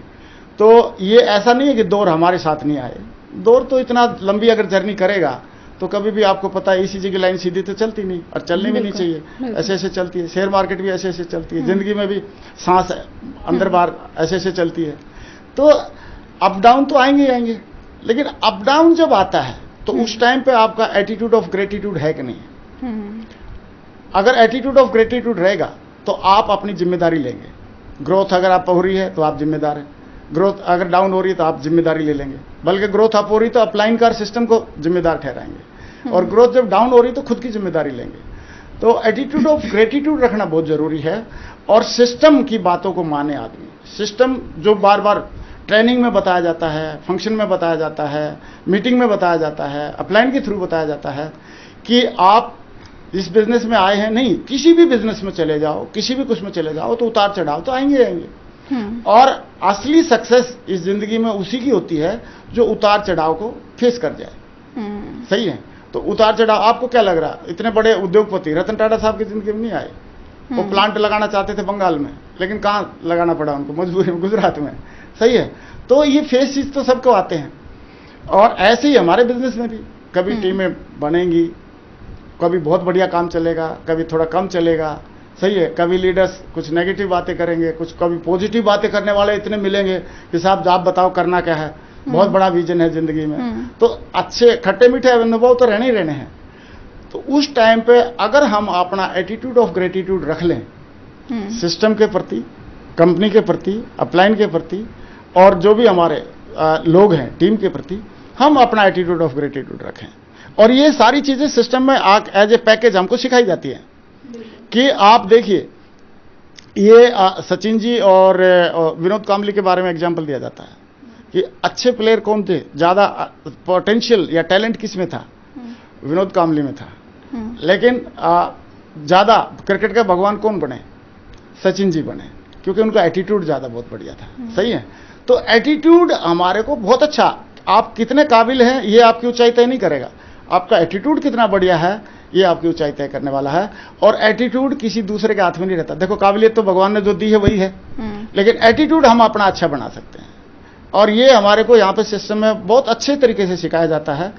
तो ये ऐसा नहीं है कि दौर हमारे साथ नहीं आए, दौर तो इतना लंबी अगर जर्नी करेगा तो कभी भी आपको पता है इसी की लाइन सीधी तो चलती नहीं, और चलनी भी नहीं चाहिए। ऐसे ऐसे चलती है। शेयर मार्केट भी ऐसे ऐसे चलती है, जिंदगी में भी सांस अंदर बाहर ऐसे ऐसे चलती है। तो अप डाउन तो आएंगे ही आएंगे, लेकिन अप डाउन जब आता है तो उस टाइम पे आपका एटीट्यूड ऑफ ग्रेटिट्यूड है कि नहीं? अगर एटीट्यूड ऑफ ग्रेटिट्यूड रहेगा तो आप अपनी जिम्मेदारी लेंगे, ग्रोथ अगर आप हो रही है तो आप जिम्मेदार हैं, ग्रोथ अगर डाउन हो रही है तो आप जिम्मेदारी ले लेंगे, बल्कि ग्रोथ अप हो रही तो अपलाइन कार सिस्टम को जिम्मेदार ठहराएंगे, और ग्रोथ जब डाउन हो रही तो खुद की जिम्मेदारी लेंगे। तो एटीट्यूड ऑफ ग्रेटिट्यूड रखना बहुत जरूरी है, और सिस्टम की बातों को माने आदमी। सिस्टम जो बार बार ट्रेनिंग में बताया जाता है, फंक्शन में बताया जाता है, मीटिंग में बताया जाता है, अपलाइन के थ्रू बताया जाता है कि आप इस बिजनेस में आए हैं, नहीं, किसी भी बिजनेस में चले जाओ, किसी भी कुछ में चले जाओ तो उतार चढ़ाव तो आएंगे। और असली सक्सेस इस जिंदगी में उसी की होती है जो उतार चढ़ाव को फेस कर जाए। सही है। तो उतार चढ़ाव, आपको क्या लग रहा, इतने बड़े उद्योगपति रतन टाटा साहब की जिंदगी में नहीं आए? वो प्लांट लगाना चाहते थे बंगाल में, लेकिन कहाँ लगाना पड़ा उनको, मजबूरी में, गुजरात में। सही है। तो ये फेस चीज तो सबको आते हैं, और ऐसे ही हमारे बिजनेस में भी कभी टीमें बनेंगी, कभी बहुत बढ़िया काम चलेगा, कभी थोड़ा कम चलेगा। सही है। कभी लीडर्स कुछ नेगेटिव बातें करेंगे, कुछ कभी पॉजिटिव बातें करने वाले इतने मिलेंगे कि साहब आप बताओ करना क्या है, बहुत बड़ा विजन है जिंदगी में। तो अच्छे खट्टे मीठे अनुभव तो रहने ही रहने हैं। तो उस टाइम पे अगर हम अपना एटीट्यूड ऑफ ग्रेटिट्यूड रख लें सिस्टम के प्रति, कंपनी के प्रति, अपलाइन के प्रति, और जो भी हमारे लोग हैं टीम के प्रति, हम अपना एटीट्यूड ऑफ ग्रेटिट्यूड रखें। और ये सारी चीजें सिस्टम में एज ए पैकेज हमको सिखाई जाती है कि आप देखिए, ये सचिन जी और विनोद कामली के बारे में एग्जांपल दिया जाता है कि अच्छे प्लेयर कौन थे, ज्यादा पोटेंशियल या टैलेंट किस में था? विनोद कामली में था। लेकिन ज्यादा क्रिकेट का भगवान कौन बने? सचिन जी बने, क्योंकि उनका एटीट्यूड ज्यादा बहुत बढ़िया था। सही है। तो एटीट्यूड हमारे को बहुत अच्छा, आप कितने काबिल हैं ये आपकी ऊंचाई तय नहीं करेगा, आपका एटीट्यूड कितना बढ़िया है ये आपकी ऊंचाई तय करने वाला है। और एटीट्यूड किसी दूसरे के हाथ में नहीं रहता। देखो, काबिलियत तो भगवान ने जो दी है वही है, लेकिन एटीट्यूड हम अपना अच्छा बना सकते हैं। और ये हमारे को यहाँ पे सिस्टम में बहुत अच्छे तरीके से सिखाया जाता है,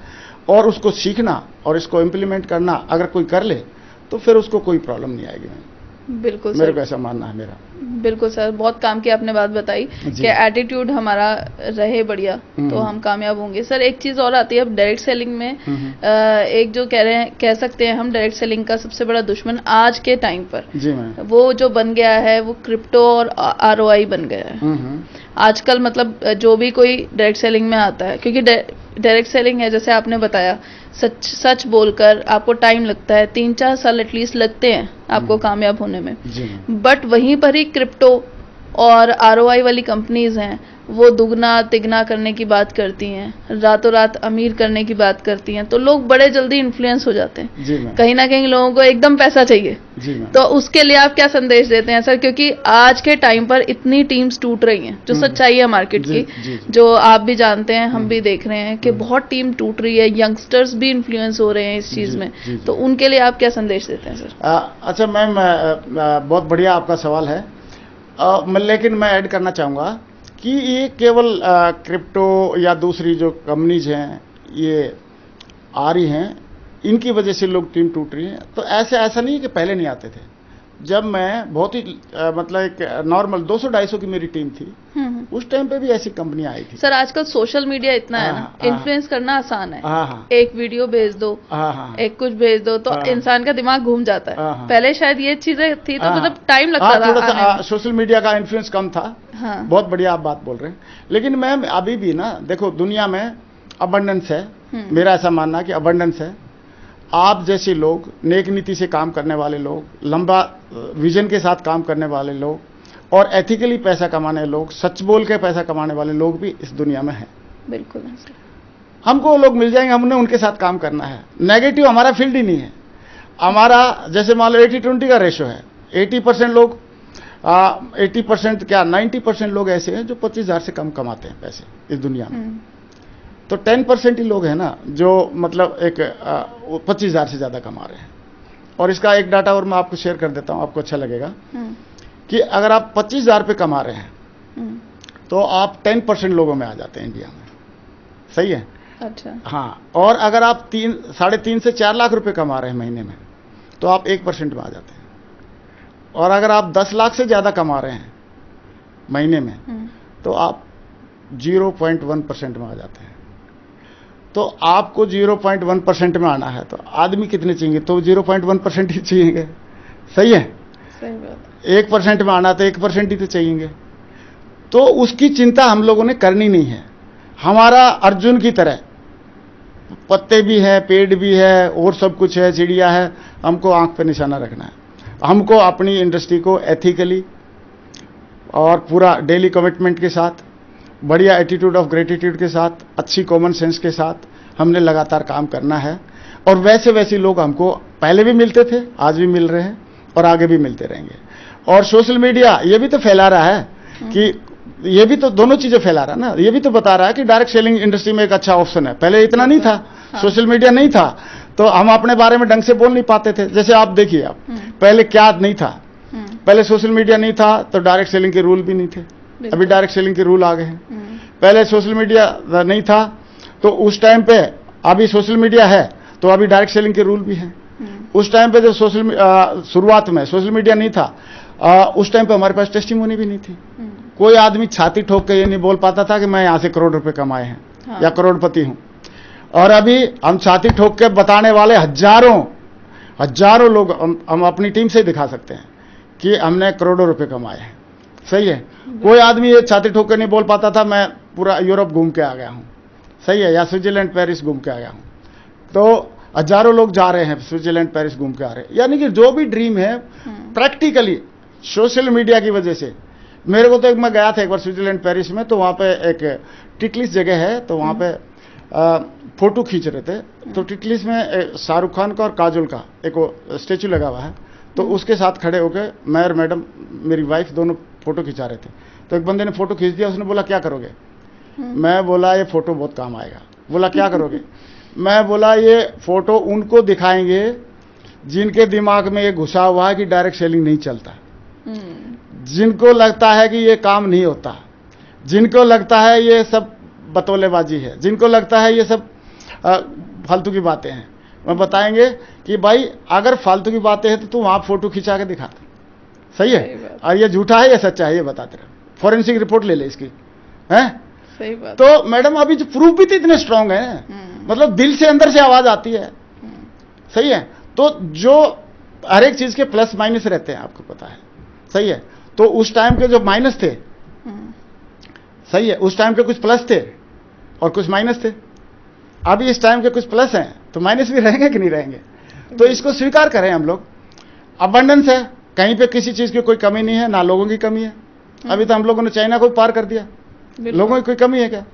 और उसको सीखना और इसको इम्प्लीमेंट करना अगर कोई कर ले तो फिर उसको कोई प्रॉब्लम नहीं आएगी। बिल्कुल मेरे को ऐसा मानना है मेरा। बिल्कुल सर, बहुत काम की आपने बात बताई कि एटीट्यूड हमारा रहे बढ़िया तो हम कामयाब होंगे। सर, एक चीज और आती है अब डायरेक्ट सेलिंग में, एक जो कह सकते हैं हम डायरेक्ट सेलिंग का सबसे बड़ा दुश्मन आज के टाइम पर जी मैम, वो जो बन गया है वो क्रिप्टो और ROI बन गया है आजकल। मतलब जो भी कोई डायरेक्ट सेलिंग में आता है, क्योंकि डायरेक्ट सेलिंग है जैसे आपने बताया, सच बोलकर आपको टाइम लगता है, 3-4 साल एटलीस्ट लगते हैं आपको कामयाब होने में। बट वहीं पर ही क्रिप्टो और ROI वाली कंपनीज हैं, वो दुगना तिगना करने की बात करती हैं, रातों रात अमीर करने की बात करती हैं, तो लोग बड़े जल्दी इन्फ्लुएंस हो जाते हैं। कहीं ना कहीं लोगों को एकदम पैसा चाहिए। तो उसके लिए आप क्या संदेश देते हैं सर? क्योंकि आज के टाइम पर इतनी टीम्स टूट रही हैं, जो सच्चाई है मार्केट की, जो आप भी जानते हैं, हम भी देख रहे हैं कि बहुत टीम टूट रही है, यंगस्टर्स भी इन्फ्लुएंस हो रहे हैं इस चीज में। तो उनके लिए आप क्या संदेश देते हैं सर? अच्छा मैम, बहुत बढ़िया आपका सवाल है, लेकिन मैं ऐड करना चाहूँगा कि ये केवल क्रिप्टो या दूसरी जो कंपनीज हैं ये आ रही हैं, इनकी वजह से लोग टीम टूट रही है। तो ऐसा नहीं है कि पहले नहीं आते थे। जब मैं बहुत ही मतलब एक नॉर्मल 200-250 की मेरी टीम थी, उस टाइम पे भी ऐसी कंपनियां आई थी। सर, आजकल सोशल मीडिया इतना है ना, इन्फ्लुएंस करना आसान है। एक वीडियो भेज दो, एक कुछ भेज दो, तो इंसान का दिमाग घूम जाता है। पहले शायद ये चीजें थी तो मतलब टाइम लगता था। थोड़ा सा सोशल मीडिया का इन्फ्लुएंस कम था। बहुत बढ़िया आप बात बोल रहे हैं। लेकिन मैम अभी भी ना देखो, दुनिया में अबंडेंस है। मेरा ऐसा मानना है कि अबंडेंस है। आप जैसे लोग, नेक नीति से काम करने वाले लोग, लंबा विजन के साथ काम करने वाले लोग और एथिकली पैसा कमाने लोग, सच बोल के पैसा कमाने वाले लोग भी इस दुनिया में हैं। बिल्कुल। हमको वो लोग मिल जाएंगे, हमने उनके साथ काम करना है। नेगेटिव हमारा फील्ड ही नहीं है। हमारा जैसे मान लो 80-20 का रेशो है। 80% लोग 80% क्या 90% लोग ऐसे हैं जो 25,000 से कम कमाते हैं पैसे इस दुनिया में। तो 10% ही लोग हैं ना जो मतलब एक 25,000 से ज्यादा कमा रहे हैं। और इसका एक डाटा और मैं आपको शेयर कर देता हूं, आपको अच्छा लगेगा कि अगर आप 25,000 पे कमा रहे हैं तो आप 10% लोगों में आ जाते हैं इंडिया में। सही है। अच्छा। हाँ, और अगर आप 3.5 से 4 लाख रुपए कमा रहे हैं महीने में तो आप 1% में आ जाते हैं। और अगर आप 10 लाख से ज्यादा कमा रहे हैं महीने में तो आप 0.1% में आ जाते हैं। तो आपको 0.1% में आना है तो आदमी कितने चाहिए? तो 0.1% ही चाहिए। सही है। सही बात। 1% में आना तो 1% ही तो चाहिए। तो उसकी चिंता हम लोगों ने करनी नहीं है। हमारा अर्जुन की तरह पत्ते भी है, पेड़ भी है और सब कुछ है, चिड़िया है, हमको आंख पे निशाना रखना है। हमको अपनी इंडस्ट्री को एथिकली और पूरा डेली कमिटमेंट के साथ, बढ़िया एटीट्यूड ऑफ ग्रेटिट्यूड के साथ, अच्छी कॉमन सेंस के साथ हमने लगातार काम करना है। और वैसे वैसे लोग हमको पहले भी मिलते थे, आज भी मिल रहे हैं और आगे भी मिलते रहेंगे। और सोशल मीडिया ये भी तो फैला रहा है कि ये भी तो दोनों चीजें फैला रहा है ना। ये भी तो बता रहा है कि डायरेक्ट सेलिंग इंडस्ट्री में एक अच्छा ऑप्शन है। पहले इतना नहीं था, सोशल मीडिया नहीं था तो हम अपने बारे में ढंग से बोल नहीं पाते थे। जैसे आप देखिए, आप पहले क्या नहीं था, पहले सोशल मीडिया नहीं था तो डायरेक्ट सेलिंग के रूल भी नहीं थे। अभी डायरेक्ट सेलिंग के रूल आ गए हैं। पहले सोशल मीडिया नहीं था तो उस टाइम पे, अभी सोशल मीडिया है तो अभी डायरेक्ट सेलिंग के रूल भी हैं। उस टाइम पे जब शुरुआत में सोशल मीडिया नहीं था, उस टाइम पे हमारे पास टेस्टिमोनी भी नहीं थी। कोई आदमी छाती ठोक के ये नहीं बोल पाता था कि मैं यहां से करोड़ रुपए कमाए हैं या करोड़पति हूं। और अभी हम छाती ठोक के बताने वाले हजारों लोग हम अपनी टीम से दिखा सकते हैं कि हमने करोड़ों रुपए कमाए हैं। सही है। कोई आदमी ये छाती ठोक के नहीं बोल पाता था मैं पूरा यूरोप घूम के आ गया हूं। सही है। या स्विट्जरलैंड, पेरिस घूम के आ गया हूं। तो हजारों लोग जा रहे हैं स्विट्जरलैंड, पेरिस घूम के आ रहे हैं। यानी कि जो भी ड्रीम है प्रैक्टिकली सोशल मीडिया की वजह से। मेरे को तो मैं गया था एक बार स्विट्जरलैंड, पेरिस में, तो वहां पे एक टिटलिस जगह है, तो वहां पे फोटो खींच रहे थे। तो टिटलिस में शाहरुख खान का और काजोल का एक स्टेचू लगा हुआ है। तो उसके साथ खड़े होकर मैं और मैडम, मेरी वाइफ, दोनों फोटो खिंचा रहे थे। तो एक बंदे ने फोटो खींच दिया। उसने बोला क्या करोगे? मैं बोला ये फोटो बहुत काम आएगा। बोला क्या करोगे? मैं बोला ये फोटो उनको दिखाएंगे जिनके दिमाग में ये घुसा हुआ है कि डायरेक्ट सेलिंग नहीं चलता, जिनको लगता है कि ये काम नहीं होता, जिनको लगता है ये सब बतौलेबाजी है, जिनको लगता है ये सब फालतू की बातें हैं। मैं बताएंगे कि भाई अगर फालतू की बातें हैं तो तू वहां फोटो खिंचा के दिखा। सही है। और ये झूठा है या सच्चा है ये बताते रहे। फॉरेंसिक रिपोर्ट ले ले इसकी, है? सही बात। तो मैडम अभी जो प्रूफ भी तो इतने स्ट्रांग है, मतलब दिल से, अंदर से आवाज आती है। सही है। तो जो हर एक चीज के प्लस माइनस रहते हैं, आपको पता है। सही है। तो उस टाइम के जो माइनस थे, सही है, उस टाइम के कुछ प्लस थे और कुछ माइनस थे। अभी इस टाइम के कुछ प्लस हैं तो माइनस भी रहेंगे कि नहीं रहेंगे? तो इसको स्वीकार करें हम लोग। अबंडेंस है, कहीं पे किसी चीज की कोई कमी नहीं है, ना लोगों की कमी है। अभी तो हम लोगों ने चाइना को पार कर दिया। लोगों की कोई कमी है क्या?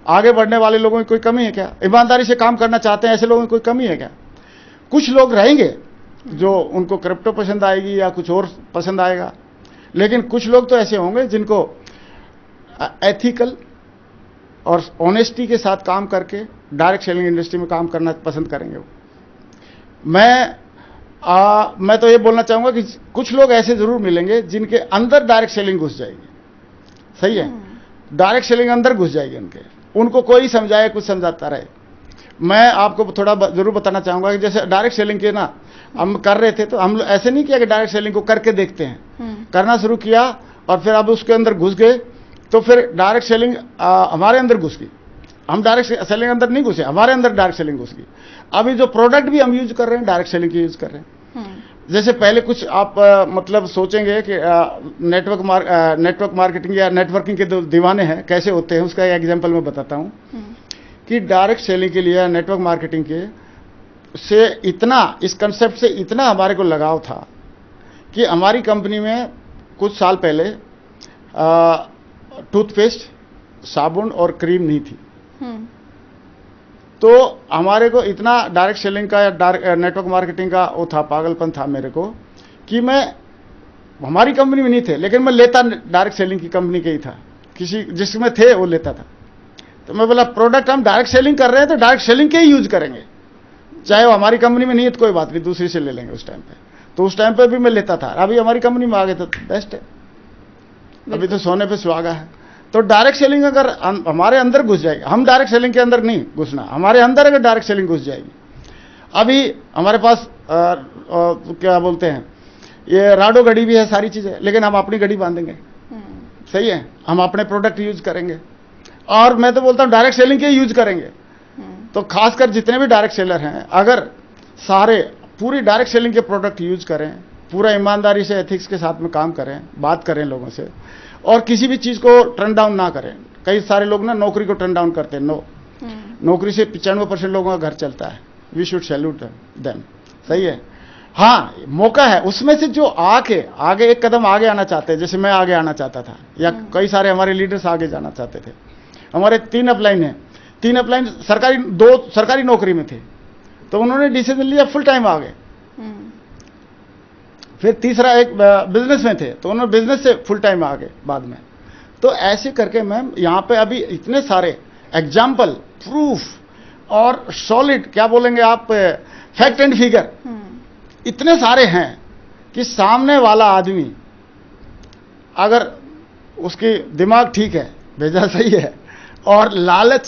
आगे बढ़ने वाले लोगों की कोई कमी है क्या? ईमानदारी से काम करना चाहते हैं ऐसे लोगों की कोई कमी है क्या? कुछ लोग रहेंगे जो उनको क्रिप्टो पसंद आएगी या कुछ और पसंद आएगा, लेकिन कुछ लोग तो ऐसे होंगे जिनको एथिकल और ऑनेस्टी के साथ काम करके डायरेक्ट सेलिंग इंडस्ट्री में काम करना पसंद करेंगे। मैं तो ये बोलना चाहूंगा कि कुछ लोग ऐसे जरूर मिलेंगे जिनके अंदर डायरेक्ट सेलिंग घुस जाएगी। सही है। डायरेक्ट सेलिंग अंदर घुस जाएगी उनको कोई समझाए, कुछ समझाता रहे। मैं आपको थोड़ा जरूर बताना चाहूंगा कि जैसे डायरेक्ट सेलिंग के ना हम कर रहे थे, तो हम ऐसे नहीं किया कि डायरेक्ट सेलिंग को करके देखते हैं, करना शुरू किया और फिर अब उसके अंदर घुस गए, तो फिर डायरेक्ट सेलिंग हमारे अंदर घुस गई। हम डायरेक्ट सेलिंग अंदर नहीं घुसे, हमारे अंदर डायरेक्ट सेलिंग घुस गई। अभी जो प्रोडक्ट भी हम यूज कर रहे हैं डायरेक्ट सेलिंग की यूज कर रहे हैं। जैसे पहले कुछ आप मतलब सोचेंगे कि नेटवर्क मार्केटिंग या नेटवर्किंग के दीवाने हैं, कैसे होते हैं, उसका एक एग्जांपल मैं बताता हूं कि डायरेक्ट सेलिंग के लिए नेटवर्क मार्केटिंग के से इतना, इस कंसेप्ट से इतना हमारे को लगाव था कि हमारी कंपनी में कुछ साल पहले टूथपेस्ट, साबुन और क्रीम नहीं थी। तो हमारे को इतना डायरेक्ट सेलिंग का या नेटवर्क मार्केटिंग का वो था, पागलपन था मेरे को कि मैं, हमारी कंपनी में नहीं थे लेकिन मैं लेता डायरेक्ट सेलिंग की कंपनी के ही था, किसी जिसमें थे वो लेता था। तो मैं बोला प्रोडक्ट हम डायरेक्ट सेलिंग कर रहे हैं तो डायरेक्ट सेलिंग के ही यूज करेंगे, चाहे वो हमारी कंपनी में नहीं है तो कोई बात नहीं, दूसरी से ले लेंगे उस टाइम पे। तो उस टाइम पे भी मैं लेता था, अभी हमारी कंपनी में आ गए तो बेस्ट है, अभी तो सोने पे सुहागा है। तो डायरेक्ट सेलिंग अगर हमारे अंदर घुस जाएगी, हम डायरेक्ट सेलिंग के अंदर नहीं घुसना, हमारे अंदर अगर डायरेक्ट सेलिंग घुस जाएगी। अभी हमारे पास क्या बोलते हैं, ये राडो घड़ी भी है, सारी चीजें, लेकिन हम अपनी घड़ी बांधेंगे। सही है। हम अपने प्रोडक्ट यूज करेंगे और मैं तो बोलता हूं डायरेक्ट सेलिंग के यूज करेंगे। तो खासकर जितने भी डायरेक्ट सेलर हैं, अगर सारे पूरी डायरेक्ट सेलिंग के प्रोडक्ट यूज करें, पूरा ईमानदारी से एथिक्स के साथ में काम करें, बात करें लोगों से, और किसी भी चीज़ को टर्न डाउन ना करें। कई सारे लोग ना नौकरी को टर्न डाउन करते हैं। नो, नौकरी से 95% लोगों का घर चलता है। We should salute them. सही है। हाँ, मौका है उसमें से जो आगे एक कदम आगे आना चाहते हैं, जैसे मैं आगे आना चाहता था, या कई सारे हमारे लीडर्स आगे जाना चाहते थे। हमारे 3 अपलाइन हैं, 3 अपलाइन सरकारी, 2 सरकारी नौकरी में थे, तो उन्होंने डिसीजन लिया फुल टाइम आ गए। फिर तीसरा एक बिजनेस में थे, तो उन्होंने बिजनेस से फुल टाइम आ गए बाद में। तो ऐसे करके मैम यहाँ पे अभी इतने सारे एग्जाम्पल, प्रूफ और सॉलिड, क्या बोलेंगे आप, फैक्ट एंड फिगर इतने सारे हैं कि सामने वाला आदमी अगर उसकी दिमाग ठीक है, भेजा सही है, और लालच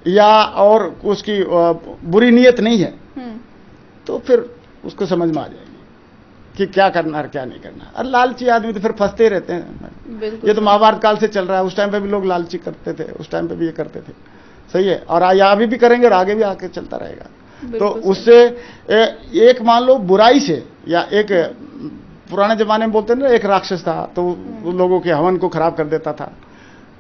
या और उसकी बुरी नीयत नहीं है, तो फिर उसको समझ में आ जाएगी कि क्या करना है क्या नहीं करना। और लालची आदमी तो फिर फंसते ही रहते हैं। ये तो महाभारत काल से चल रहा है। उस टाइम पे भी लोग लालची करते थे, उस टाइम पे भी ये करते थे। सही है। और अभी भी करेंगे और आगे भी आके चलता रहेगा। तो उससे एक मान लो बुराई से, या एक पुराने जमाने में बोलते हैं ना, एक राक्षस था तो लोगों के हवन को खराब कर देता था।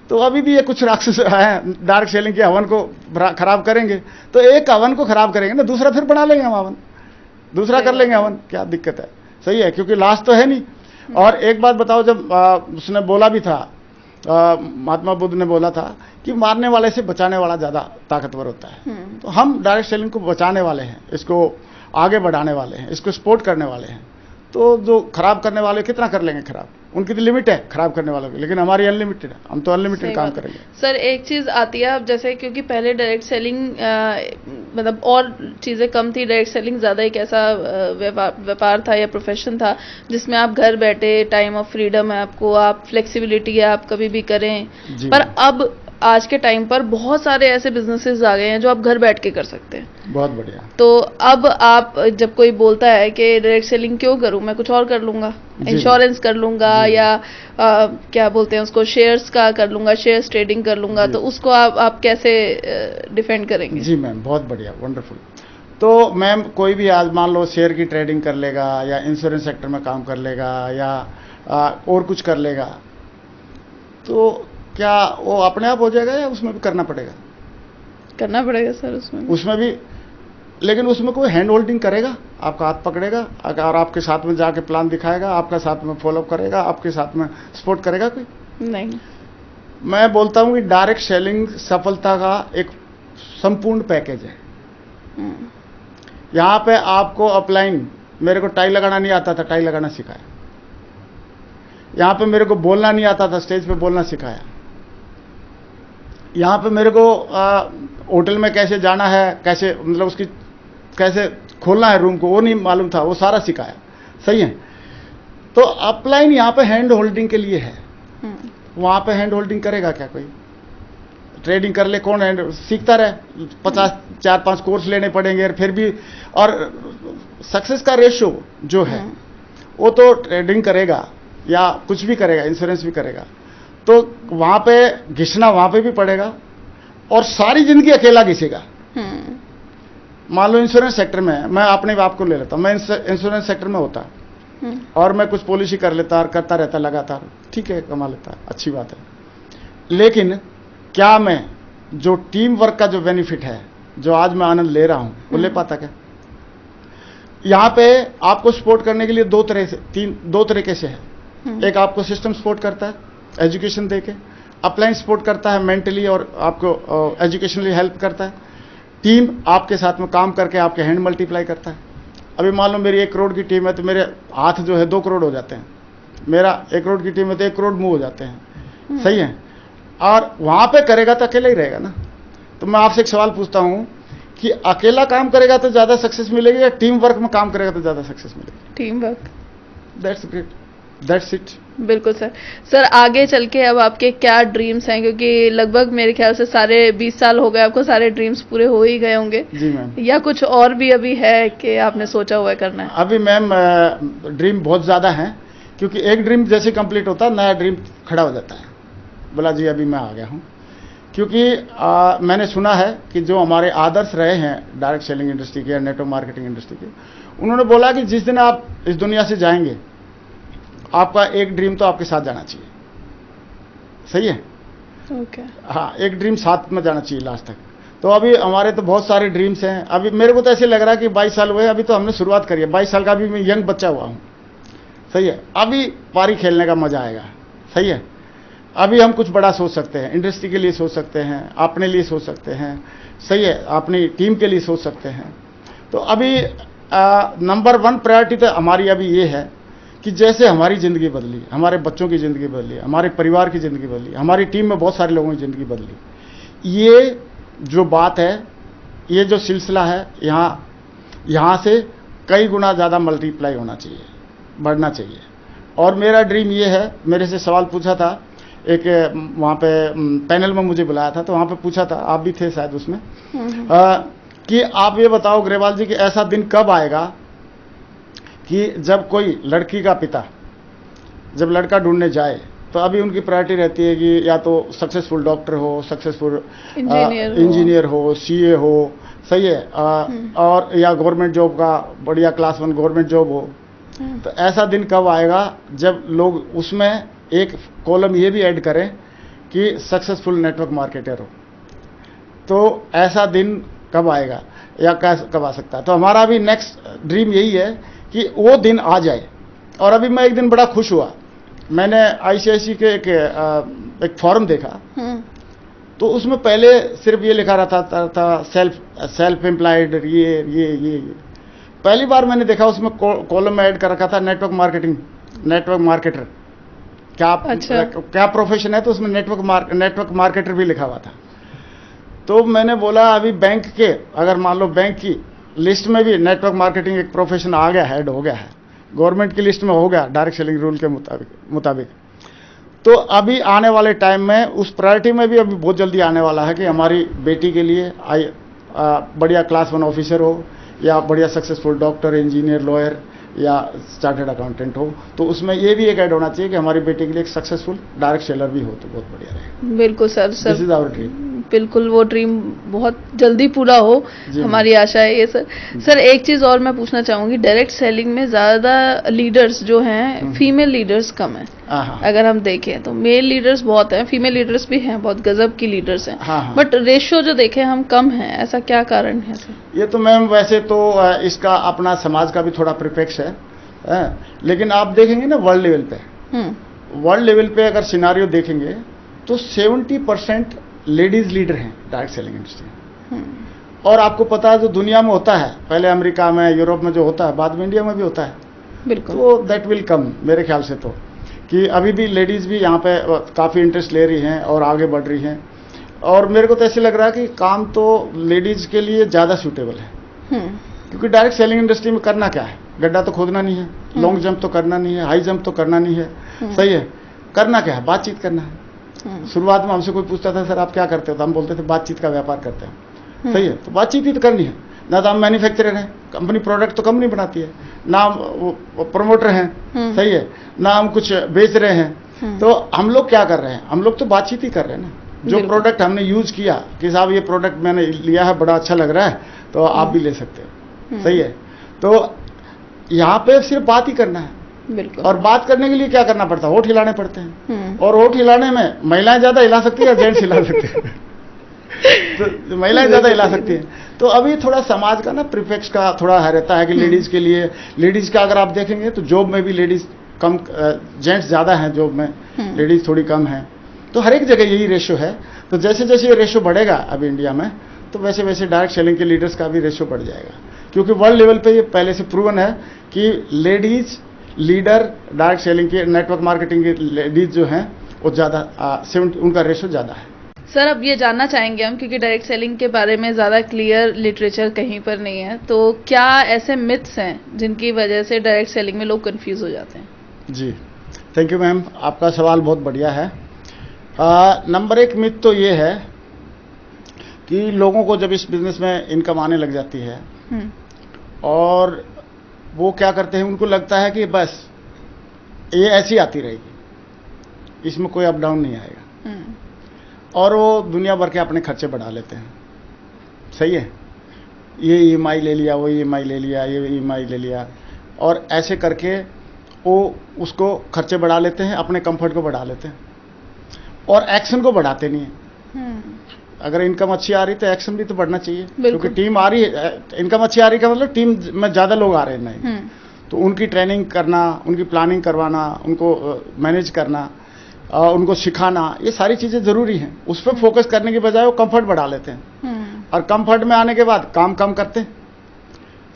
तो अभी भी ये कुछ राक्षस हैं डायरेक्ट सेलिंग के हवन को खराब करेंगे। तो एक हवन को खराब करेंगे ना, दूसरा फिर बना लेंगे हम हवन, दूसरा कर लेंगे हवन, क्या दिक्कत है। सही है, क्योंकि लास्ट तो है नहीं। और एक बात बताओ, जब उसने बोला भी था, महात्मा बुद्ध ने बोला था कि मारने वाले से बचाने वाला ज्यादा ताकतवर होता है। तो हम डायरेक्ट सेलिंग को बचाने वाले हैं, इसको आगे बढ़ाने वाले हैं, इसको सपोर्ट करने वाले हैं। तो जो खराब करने वाले कितना कर लेंगे खराब, उनकी तो लिमिट है खराब करने वालों की, लेकिन हमारी अनलिमिटेड है, हम तो अनलिमिटेड काम करेंगे। सर एक चीज आती है अब, जैसे क्योंकि पहले डायरेक्ट सेलिंग मतलब और चीजें कम थी, डायरेक्ट सेलिंग ज्यादा एक ऐसा व्यापार था या प्रोफेशन था जिसमें आप घर बैठे, टाइम ऑफ फ्रीडम है आपको, आप फ्लेक्सिबिलिटी है, आप कभी भी करें। पर अब आज के टाइम पर बहुत सारे ऐसे बिजनेसेस आ गए हैं जो आप घर बैठ के कर सकते हैं। बहुत बढ़िया। तो अब आप जब कोई बोलता है कि डायरेक्ट सेलिंग क्यों करूं, मैं कुछ और कर लूंगा, इंश्योरेंस कर लूंगा, या क्या बोलते हैं उसको, शेयर्स का कर लूंगा, शेयर्स ट्रेडिंग कर लूंगा, तो उसको आप कैसे डिफेंड करेंगे? जी मैम, बहुत बढ़िया, वंडरफुल। तो मैम कोई भी आज मान लो शेयर की ट्रेडिंग कर लेगा, या इंश्योरेंस सेक्टर में काम कर लेगा, या और कुछ कर लेगा, तो क्या वो अपने आप हो जाएगा या उसमें भी करना पड़ेगा? करना पड़ेगा सर उसमें भी। लेकिन उसमें कोई हैंड होल्डिंग करेगा, आपका हाथ पकड़ेगा और आपके साथ में जाके प्लान दिखाएगा, आपका साथ में फॉलोअप करेगा, आपके साथ में सपोर्ट करेगा कोई? नहीं। मैं बोलता हूं कि डायरेक्ट सेलिंग सफलता का एक संपूर्ण पैकेज है। यहां पे आपको अपलाइन, मेरे को टाई लगाना नहीं आता था, टाई लगाना सिखाया। यहां पे मेरे को बोलना नहीं आता था, स्टेज पे बोलना सिखाया। यहाँ पे मेरे को होटल में कैसे जाना है, कैसे मतलब उसकी कैसे खोलना है रूम को, वो नहीं मालूम था, वो सारा सिखाया। सही है। तो अपलाइन यहाँ पे हैंड होल्डिंग के लिए है। वहाँ पे हैंड होल्डिंग करेगा क्या कोई? ट्रेडिंग कर ले, कौन हैंड सीखता रहे? 4-5 कोर्स लेने पड़ेंगे, और फिर भी, और सक्सेस का रेशो जो है वो तो ट्रेडिंग करेगा या कुछ भी करेगा, इंश्योरेंस भी करेगा, तो वहां पे घिसना वहां पे भी पड़ेगा, और सारी जिंदगी अकेला घिसेगा। मान लो इंश्योरेंस सेक्टर में, मैं अपने बाप को ले लेता हूं, मैं इंश्योरेंस सेक्टर में होता और मैं कुछ पॉलिसी कर लेता और करता रहता लगातार, ठीक है, कमा लेता, अच्छी बात है। लेकिन क्या मैं जो टीम वर्क का जो बेनिफिट है, जो आज मैं आनंद ले रहा हूं, वो ले पाता क्या? यहां पे आपको सपोर्ट करने के लिए दो तरीके से है। एक आपको सिस्टम सपोर्ट करता है एजुकेशन देके, अपलाइन सपोर्ट करता है मेंटली और आपको एजुकेशनली हेल्प करता है, टीम आपके साथ में काम करके आपके हैंड मल्टीप्लाई करता है। अभी मान लो मेरी 1 करोड़ की टीम है, तो मेरे हाथ जो है 2 करोड़ हो जाते हैं। मेरा 1 करोड़ की टीम है तो 1 करोड़ मुंह हो जाते हैं। सही है। और वहां पे करेगा तो अकेला ही रहेगा ना। तो मैं आपसे एक सवाल पूछता हूं कि अकेला काम करेगा तो ज्यादा सक्सेस मिलेगी, या टीम वर्क में काम करेगा तो ज्यादा सक्सेस मिलेगी? Team work. That's great, that's it. बिल्कुल सर आगे चल के अब आपके क्या ड्रीम्स हैं, क्योंकि लगभग मेरे ख्याल से सारे 20 साल हो गए आपको, सारे ड्रीम्स पूरे हो ही गए होंगे। जी मैम। या कुछ और भी अभी है कि आपने सोचा हुआ है करना है? अभी मैम ड्रीम बहुत ज्यादा है, क्योंकि एक ड्रीम जैसे कंप्लीट होता है, नया ड्रीम खड़ा हो जाता है। बोला जी अभी मैं आ गया हूँ, क्योंकि मैंने सुना है कि जो हमारे आदर्श रहे हैं डायरेक्ट सेलिंग इंडस्ट्री के या नेटवर्क मार्केटिंग इंडस्ट्री के, उन्होंने बोला कि जिस दिन आप इस दुनिया से जाएंगे, आपका एक ड्रीम तो आपके साथ जाना चाहिए। सही है? ओके। हाँ, एक ड्रीम साथ में जाना चाहिए लास्ट तक। तो अभी हमारे तो बहुत सारे ड्रीम्स हैं। अभी मेरे को तो ऐसे लग रहा है कि 22 साल हुए, अभी तो हमने शुरुआत करी है। 22 साल का भी मैं यंग बच्चा हुआ हूँ। सही है? अभी पारी खेलने का मजा आएगा। सही है? अभी हम कुछ बड़ा सोच सकते हैं, इंडस्ट्री के लिए सोच सकते हैं, अपने लिए सोच सकते हैं। सही है? अपनी टीम के लिए सोच सकते हैं। तो अभी नंबर 1 प्रायोरिटी तो हमारी अभी ये है कि जैसे हमारी ज़िंदगी बदली, हमारे बच्चों की ज़िंदगी बदली, हमारे परिवार की ज़िंदगी बदली, हमारी टीम में बहुत सारे लोगों की ज़िंदगी बदली, ये जो बात है, ये जो सिलसिला है, यहाँ से कई गुना ज़्यादा मल्टीप्लाई होना चाहिए, बढ़ना चाहिए। और मेरा ड्रीम ये है, मेरे से सवाल पूछा था एक वहाँ पे पैनल में मुझे बुलाया था, तो वहाँ पे पूछा था, आप भी थे शायद उसमें, कि आप ये बताओ ग्रेवाल जी कि ऐसा दिन कब आएगा कि जब कोई लड़की का पिता जब लड़का ढूंढने जाए, तो अभी उनकी प्रायोरिटी रहती है कि या तो सक्सेसफुल डॉक्टर हो, सक्सेसफुल इंजीनियर हो, सीए हो। सही है? और या गवर्नमेंट जॉब का बढ़िया क्लास 1 गवर्नमेंट जॉब हो। तो ऐसा दिन कब आएगा जब लोग उसमें एक कॉलम ये भी ऐड करें कि सक्सेसफुल नेटवर्क मार्केटर हो। तो ऐसा दिन कब आएगा या कब आ सकता है? तो हमारा भी नेक्स्ट ड्रीम यही है कि वो दिन आ जाए। और अभी मैं एक दिन बड़ा खुश हुआ, मैंने आईसीआईसी के एक फॉर्म देखा, तो उसमें पहले सिर्फ ये लिखा रहता था सेल्फ एम्प्लॉयड, ये पहली बार मैंने देखा उसमें कॉलम में ऐड कर रखा था नेटवर्क मार्केटर। क्या प्रोफेशन है, तो उसमें नेटवर्क मार्केटर भी लिखा हुआ था। तो मैंने बोला अभी बैंक के, अगर मान लो बैंक की लिस्ट में भी नेटवर्क मार्केटिंग एक प्रोफेशन आ गया है, ऐड हो गया है, गवर्नमेंट की लिस्ट में हो गया डायरेक्ट सेलिंग रूल के मुताबिक, तो अभी आने वाले टाइम में उस प्रायोरिटी में भी अभी बहुत जल्दी आने वाला है कि हमारी बेटी के लिए बढ़िया क्लास 1 ऑफिसर हो, या बढ़िया सक्सेसफुल डॉक्टर, इंजीनियर, लॉयर या चार्टर्ड अकाउंटेंट हो। तो उसमें ये भी एक ऐड होना चाहिए कि हमारी बेटी के लिए एक सक्सेसफुल डायरेक्ट सेलर भी हो, तो बहुत बढ़िया रहेगा। बिल्कुल sir, this is our dream. बिल्कुल, वो ड्रीम बहुत जल्दी पूरा हो, हमारी आशा है ये सर। सर एक चीज और मैं पूछना चाहूंगी, डायरेक्ट सेलिंग में ज्यादा लीडर्स जो हैं, फीमेल लीडर्स कम है। अगर हम देखें तो मेल लीडर्स बहुत हैं, फीमेल लीडर्स भी हैं, बहुत गजब की लीडर्स हैं, बट रेशियो जो देखें हम कम है, ऐसा क्या कारण है सर? ये तो मैम वैसे तो इसका अपना समाज का भी थोड़ा प्रिपेक्स है, लेकिन आप देखेंगे ना वर्ल्ड लेवल पे अगर सिनारियो देखेंगे तो 70% लेडीज लीडर हैं डायरेक्ट सेलिंग इंडस्ट्री। और आपको पता है जो दुनिया में होता है, पहले अमेरिका में, यूरोप में जो होता है, बाद में इंडिया में भी होता है। बिल्कुल। तो दैट विल कम मेरे ख्याल से, तो कि अभी भी लेडीज भी यहाँ पे काफ़ी इंटरेस्ट ले रही हैं और आगे बढ़ रही हैं। और मेरे को तो ऐसे लग रहा है कि काम तो लेडीज के लिए ज़्यादा सूटेबल है, क्योंकि डायरेक्ट सेलिंग इंडस्ट्री में करना क्या है, गड्ढा तो खोदना नहीं है, लॉन्ग जंप तो करना नहीं है, हाई जंप तो करना नहीं है। सही है? करना क्या है, बातचीत करना है। शुरुआत में हमसे कोई पूछता था सर आप क्या करते हो, तो हम बोलते थे बातचीत का व्यापार करते हैं। सही है? तो बातचीत ही तो करनी है ना। तो हम मैन्युफैक्चरर हैं, कंपनी प्रोडक्ट तो कंपनी बनाती है ना, हम प्रोमोटर हैं। सही है? ना हम कुछ बेच रहे हैं। तो हम लोग क्या कर रहे हैं, हम लोग तो बातचीत ही कर रहे हैं ना। जो प्रोडक्ट हमने यूज किया कि साहब ये प्रोडक्ट मैंने लिया है, बड़ा अच्छा लग रहा है, तो आप भी ले सकते हो। सही है? तो यहाँ पे सिर्फ बात ही करना है। बिल्कुल। और बात करने के लिए क्या करना पड़ता है, होठ हिलाने पड़ते हैं। और होठ हिलाने में महिलाएं ज्यादा हिला सकती है या जेंट्स हिला सकते हैं? तो महिलाएं ज्यादा हिला सकती हैं। तो अभी थोड़ा समाज का ना प्रिफेक्स का थोड़ा है रहता है कि लेडीज के लिए, लेडीज का अगर आप देखेंगे तो जॉब में भी लेडीज कम, जेंट्स ज्यादा हैं जॉब में, लेडीज थोड़ी कम है। तो हर एक जगह यही रेशियो है। तो जैसे जैसे ये रेशियो बढ़ेगा अभी इंडिया में, तो वैसे वैसे डायरेक्ट सेलिंग के लीडर्स का भी रेशियो बढ़ जाएगा, क्योंकि वर्ल्ड लेवल पे ये पहले से प्रूवन है कि लेडीज लीडर डायरेक्ट सेलिंग के, नेटवर्क मार्केटिंग के लेडीज जो हैं वो ज़्यादा, उनका रेशियो ज़्यादा है। सर अब ये जानना चाहेंगे हम, क्योंकि डायरेक्ट सेलिंग के बारे में ज़्यादा क्लियर लिटरेचर कहीं पर नहीं है, तो क्या ऐसे मिथ्स हैं जिनकी वजह से डायरेक्ट सेलिंग में लोग कंफ्यूज हो जाते हैं? जी, थैंक यू मैम, आपका सवाल बहुत बढ़िया है। नंबर 1 मिथ तो ये है कि लोगों को जब इस बिजनेस में इनकम आने लग जाती है और वो क्या करते हैं, उनको लगता है कि बस ये ऐसी आती रहेगी, इसमें कोई अप डाउन नहीं आएगा। और वो दुनिया भर के अपने खर्चे बढ़ा लेते हैं। सही है, ये ईएमआई ले लिया, वो ईएमआई ले लिया, ये ईएमआई ले लिया, और ऐसे करके वो उसको खर्चे बढ़ा लेते हैं, अपने कंफर्ट को बढ़ा लेते हैं और एक्शन को बढ़ाते नहीं है। अगर इनकम अच्छी आ रही तो एक्शन भी तो बढ़ना चाहिए, क्योंकि टीम आ रही है, इनकम अच्छी आ रही का मतलब टीम में ज्यादा लोग आ रहे हैं नहीं, तो उनकी ट्रेनिंग करना, उनकी प्लानिंग करवाना, उनको मैनेज करना, उनको सिखाना, ये सारी चीजें जरूरी हैं। उस पर फोकस करने की बजाय वो कंफर्ट बढ़ा लेते हैं और कंफर्ट में आने के बाद काम कम करते हैं।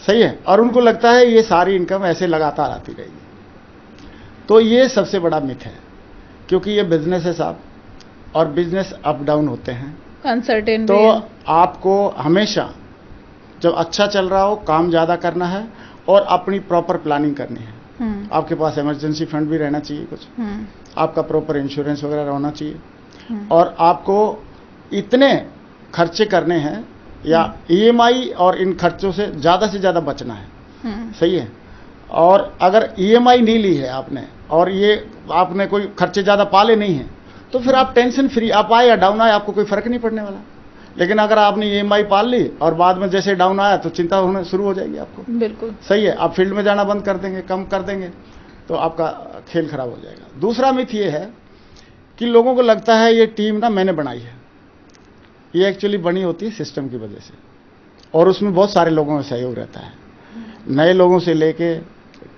सही है, और उनको लगता है ये सारी इनकम ऐसे लगातार आती रहेगी। तो ये सबसे बड़ा मिथ है, क्योंकि ये बिजनेस है साहब, और बिजनेस अप डाउन होते हैं, अनसर्टेन। तो आपको हमेशा जब अच्छा चल रहा हो काम ज्यादा करना है और अपनी प्रॉपर प्लानिंग करनी है। आपके पास इमरजेंसी फंड भी रहना चाहिए कुछ, आपका प्रॉपर इंश्योरेंस वगैरह होना चाहिए, और आपको इतने खर्चे करने हैं या ईएमआई और इन खर्चों से ज्यादा बचना है। सही है, और अगर ईएमआई नहीं ली है आपने और ये आपने कोई खर्चे ज्यादा पाले नहीं है, तो फिर आप टेंशन फ्री, आप आए या डाउन आए आपको कोई फर्क नहीं पड़ने वाला। लेकिन अगर आपने ईएमआई पाल ली और बाद में जैसे डाउन आया तो चिंता होने शुरू हो जाएगी आपको। बिल्कुल सही है, आप फील्ड में जाना बंद कर देंगे, कम कर देंगे, तो आपका खेल खराब हो जाएगा। दूसरा मिथ ये है कि लोगों को लगता है ये टीम ना मैंने बनाई है, ये एक्चुअली बनी होती है सिस्टम की वजह से, और उसमें बहुत सारे लोगों का सहयोग रहता है, नए लोगों से लेके,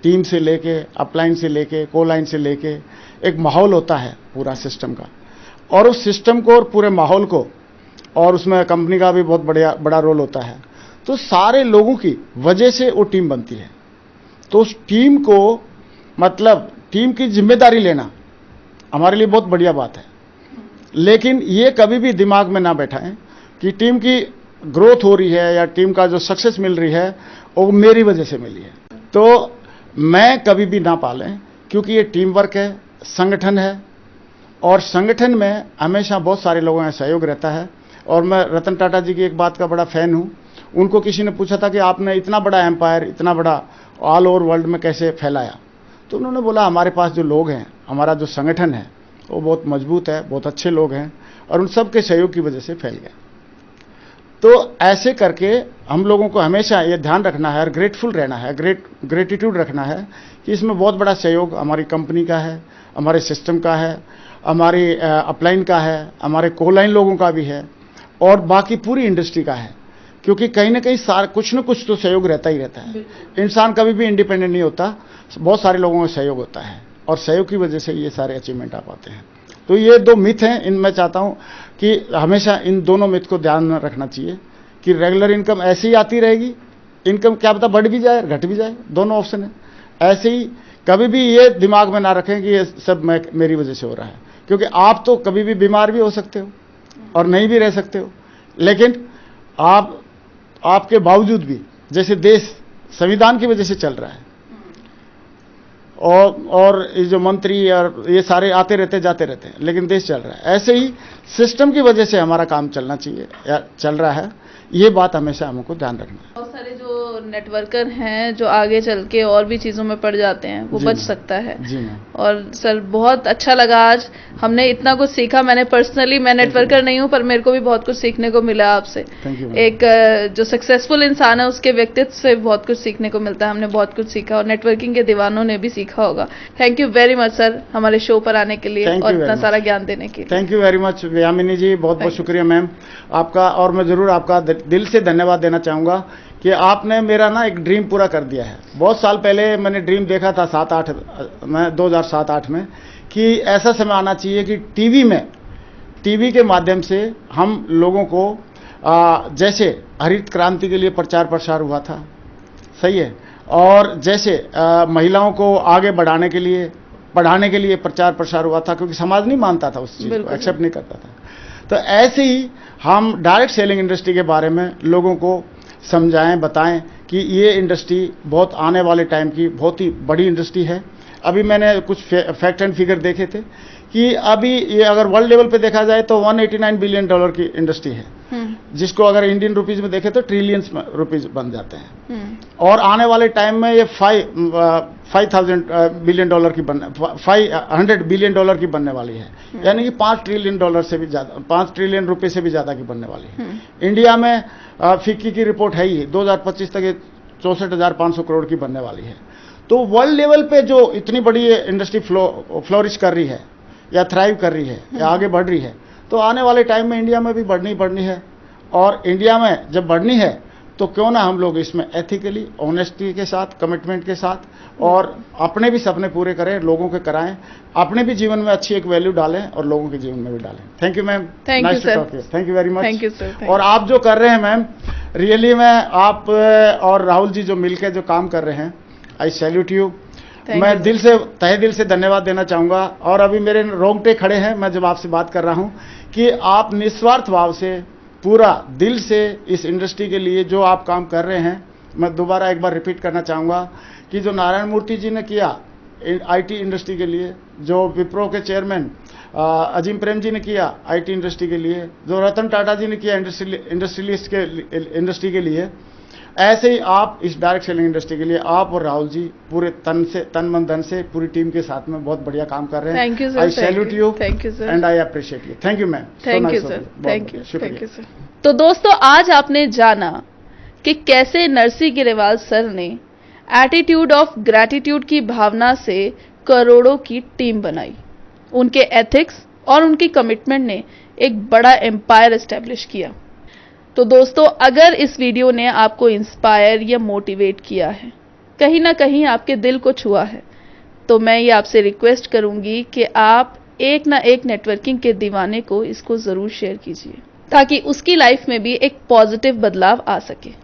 टीम से लेके, अपलाइन से लेके, कोलाइन से लेके, एक माहौल होता है पूरा सिस्टम का, और उस सिस्टम को और पूरे माहौल को, और उसमें कंपनी का भी बहुत बड़ा रोल होता है। तो सारे लोगों की वजह से वो टीम बनती है। तो उस टीम को, मतलब टीम की जिम्मेदारी लेना हमारे लिए बहुत बढ़िया बात है, लेकिन ये कभी भी दिमाग में ना बैठाएं कि टीम की ग्रोथ हो रही है या टीम का जो सक्सेस मिल रही है वो मेरी वजह से मिली है। तो मैं कभी भी ना पालें, क्योंकि ये टीम वर्क है, संगठन है, और संगठन में हमेशा बहुत सारे लोगों का सहयोग रहता है। और मैं रतन टाटा जी की एक बात का बड़ा फैन हूं। उनको किसी ने पूछा था कि आपने इतना बड़ा एम्पायर, इतना बड़ा ऑल ओवर वर्ल्ड में कैसे फैलाया, तो उन्होंने बोला हमारे पास जो लोग हैं, हमारा जो संगठन है वो बहुत मजबूत है, बहुत अच्छे लोग हैं, और उन सब के सहयोग की वजह से फैल गया। तो ऐसे करके हम लोगों को हमेशा ये ध्यान रखना है और ग्रेटफुल रहना है, ग्रेटिट्यूड रखना है कि इसमें बहुत बड़ा सहयोग हमारी कंपनी का है, हमारे सिस्टम का है, हमारी अपलाइन का है, हमारे कोलाइन लोगों का भी है, और बाकी पूरी इंडस्ट्री का है। क्योंकि कहीं ना कहीं कुछ न कुछ तो सहयोग रहता ही रहता है। इंसान कभी भी इंडिपेंडेंट नहीं होता, बहुत सारे लोगों का सहयोग होता है, और सहयोग की वजह से ये सारे अचीवमेंट आ पाते हैं। तो ये दो मिथ हैं, इन मैं चाहता हूं कि हमेशा इन दोनों मिथ को ध्यान में रखना चाहिए कि रेगुलर इनकम ऐसे ही आती रहेगी, इनकम क्या पता बढ़ भी जाए घट भी जाए, दोनों ऑप्शन है। ऐसे ही कभी भी ये दिमाग में ना रखें कि ये सब मेरी वजह से हो रहा है, क्योंकि आप तो कभी भी बीमार भी हो सकते हो और नहीं भी रह सकते हो, लेकिन आपके बावजूद भी, जैसे देश संविधान की वजह से चल रहा है, और ये जो मंत्री और ये सारे आते रहते जाते रहते हैं, लेकिन देश चल रहा है। ऐसे ही सिस्टम की वजह से हमारा काम चलना चाहिए या चल रहा है, ये बात हमेशा हमको ध्यान रखना है। बहुत सारे जो नेटवर्कर हैं जो आगे चल के और भी चीजों में पड़ जाते हैं, वो बच सकता है। जी मैम। और सर बहुत अच्छा लगा, आज हमने इतना कुछ सीखा। मैंने पर्सनली, मैं नेटवर्कर नहीं हूं, पर मेरे को भी बहुत कुछ सीखने को मिला आपसे। एक जो सक्सेसफुल इंसान है उसके व्यक्तित्व से बहुत कुछ सीखने को मिलता है। हमने बहुत कुछ सीखा, और नेटवर्किंग के दीवानों ने भी सीखा होगा। Thank you very much sir, हमारे शो पर आने के लिए और इतना सारा ज्ञान देने के लिए। Thank you very much Yamini ji, बहुत बहुत शुक्रिया मैम आपका। और मैं जरूर आपका दिल से धन्यवाद देना चाहूंगा कि आपने मेरा ना एक ड्रीम पूरा कर दिया है। बहुत साल पहले मैंने ड्रीम देखा था 2007-8 में, कि ऐसा समय आना चाहिए कि टीवी के माध्यम से हम लोगों को जैसे हरित क्रांति के लिए प्रचार प्रसार हुआ था, सही है, और जैसे महिलाओं को आगे बढ़ाने के लिए, पढ़ाने के लिए प्रचार प्रसार हुआ था, क्योंकि समाज नहीं मानता था, उस चीज को एक्सेप्ट नहीं करता था। तो ऐसे ही हम डायरेक्ट सेलिंग इंडस्ट्री के बारे में लोगों को समझाएं, बताएं कि ये इंडस्ट्री बहुत आने वाले टाइम की बहुत ही बड़ी इंडस्ट्री है, अभी मैंने कुछ फैक्ट एंड फिगर देखे थे कि अभी ये अगर वर्ल्ड लेवल पे देखा जाए तो 189 बिलियन डॉलर की इंडस्ट्री है, जिसको अगर इंडियन रुपीज में देखें तो ट्रिलियंस रुपीज बन जाते हैं। और आने वाले टाइम में ये 500 बिलियन डॉलर की 500 बिलियन डॉलर की बनने वाली है, यानी कि 5 ट्रिलियन डॉलर से भी ज्यादा, 5 ट्रिलियन रुपए से भी ज्यादा की बनने वाली है। इंडिया में फिक्की की रिपोर्ट है ही 2025 तक ये 64,500 करोड़ की बनने वाली है। तो वर्ल्ड लेवल पे जो इतनी बड़ी इंडस्ट्री फ्लोरिश कर रही है या थ्राइव कर रही है या आगे बढ़ रही है, तो आने वाले टाइम में इंडिया में भी बढ़नी है। और इंडिया में जब बढ़नी है तो क्यों ना हम लोग इसमें एथिकली, ऑनेस्टी के साथ, कमिटमेंट के साथ और अपने भी सपने पूरे करें, लोगों के कराएं, अपने भी जीवन में अच्छी एक वैल्यू डालें और लोगों के जीवन में भी डालें। Thank you ma'am, nice to talk you, thank you very much. Thank you sir. और आप जो कर रहे हैं मैम, रियली मैं आप और राहुल जी जो मिलकर जो काम कर रहे हैं, आई सैल्यूट यू। मैं दिल से, तहे दिल से धन्यवाद देना चाहूँगा। और अभी मेरे रोंगटे खड़े हैं मैं जब आपसे बात कर रहा हूँ कि आप निस्वार्थ भाव से, पूरा दिल से इस इंडस्ट्री के लिए जो आप काम कर रहे हैं, मैं दोबारा एक बार रिपीट करना चाहूँगा कि जो नारायण मूर्ति जी ने किया आईटी इंडस्ट्री के लिए, जो विप्रो के चेयरमैन अजीम प्रेम जी ने किया आईटी इंडस्ट्री के लिए, जो रतन टाटा जी ने किया इंडस्ट्रियलिस्ट के इंडस्ट्री के लिए, ऐसे ही आप इस डायरेक्ट सेलिंग इंडस्ट्री के लिए आप और राहुल जी पूरे तन मन धन से पूरी टीम के साथ में बहुत बढ़िया काम कर रहे हैं। Thank you sir, I salute you, thank you sir, and I appreciate you. Thank you ma'am, thank you sir, thank you sir. तो दोस्तों, आज आपने जाना कि कैसे नरसी गिरेवाल सर ने एटीट्यूड ऑफ ग्रैटिट्यूड की भावना से करोड़ों की टीम बनाई। उनके एथिक्स और उनकी कमिटमेंट ने एक बड़ा एम्पायर एस्टेब्लिश किया। तो दोस्तों, अगर इस वीडियो ने आपको इंस्पायर या मोटिवेट किया है, कहीं ना कहीं आपके दिल को छुआ है, तो मैं ये आपसे रिक्वेस्ट करूंगी कि आप एक ना एक नेटवर्किंग के दीवाने को इसको जरूर शेयर कीजिए, ताकि उसकी लाइफ में भी एक पॉजिटिव बदलाव आ सके।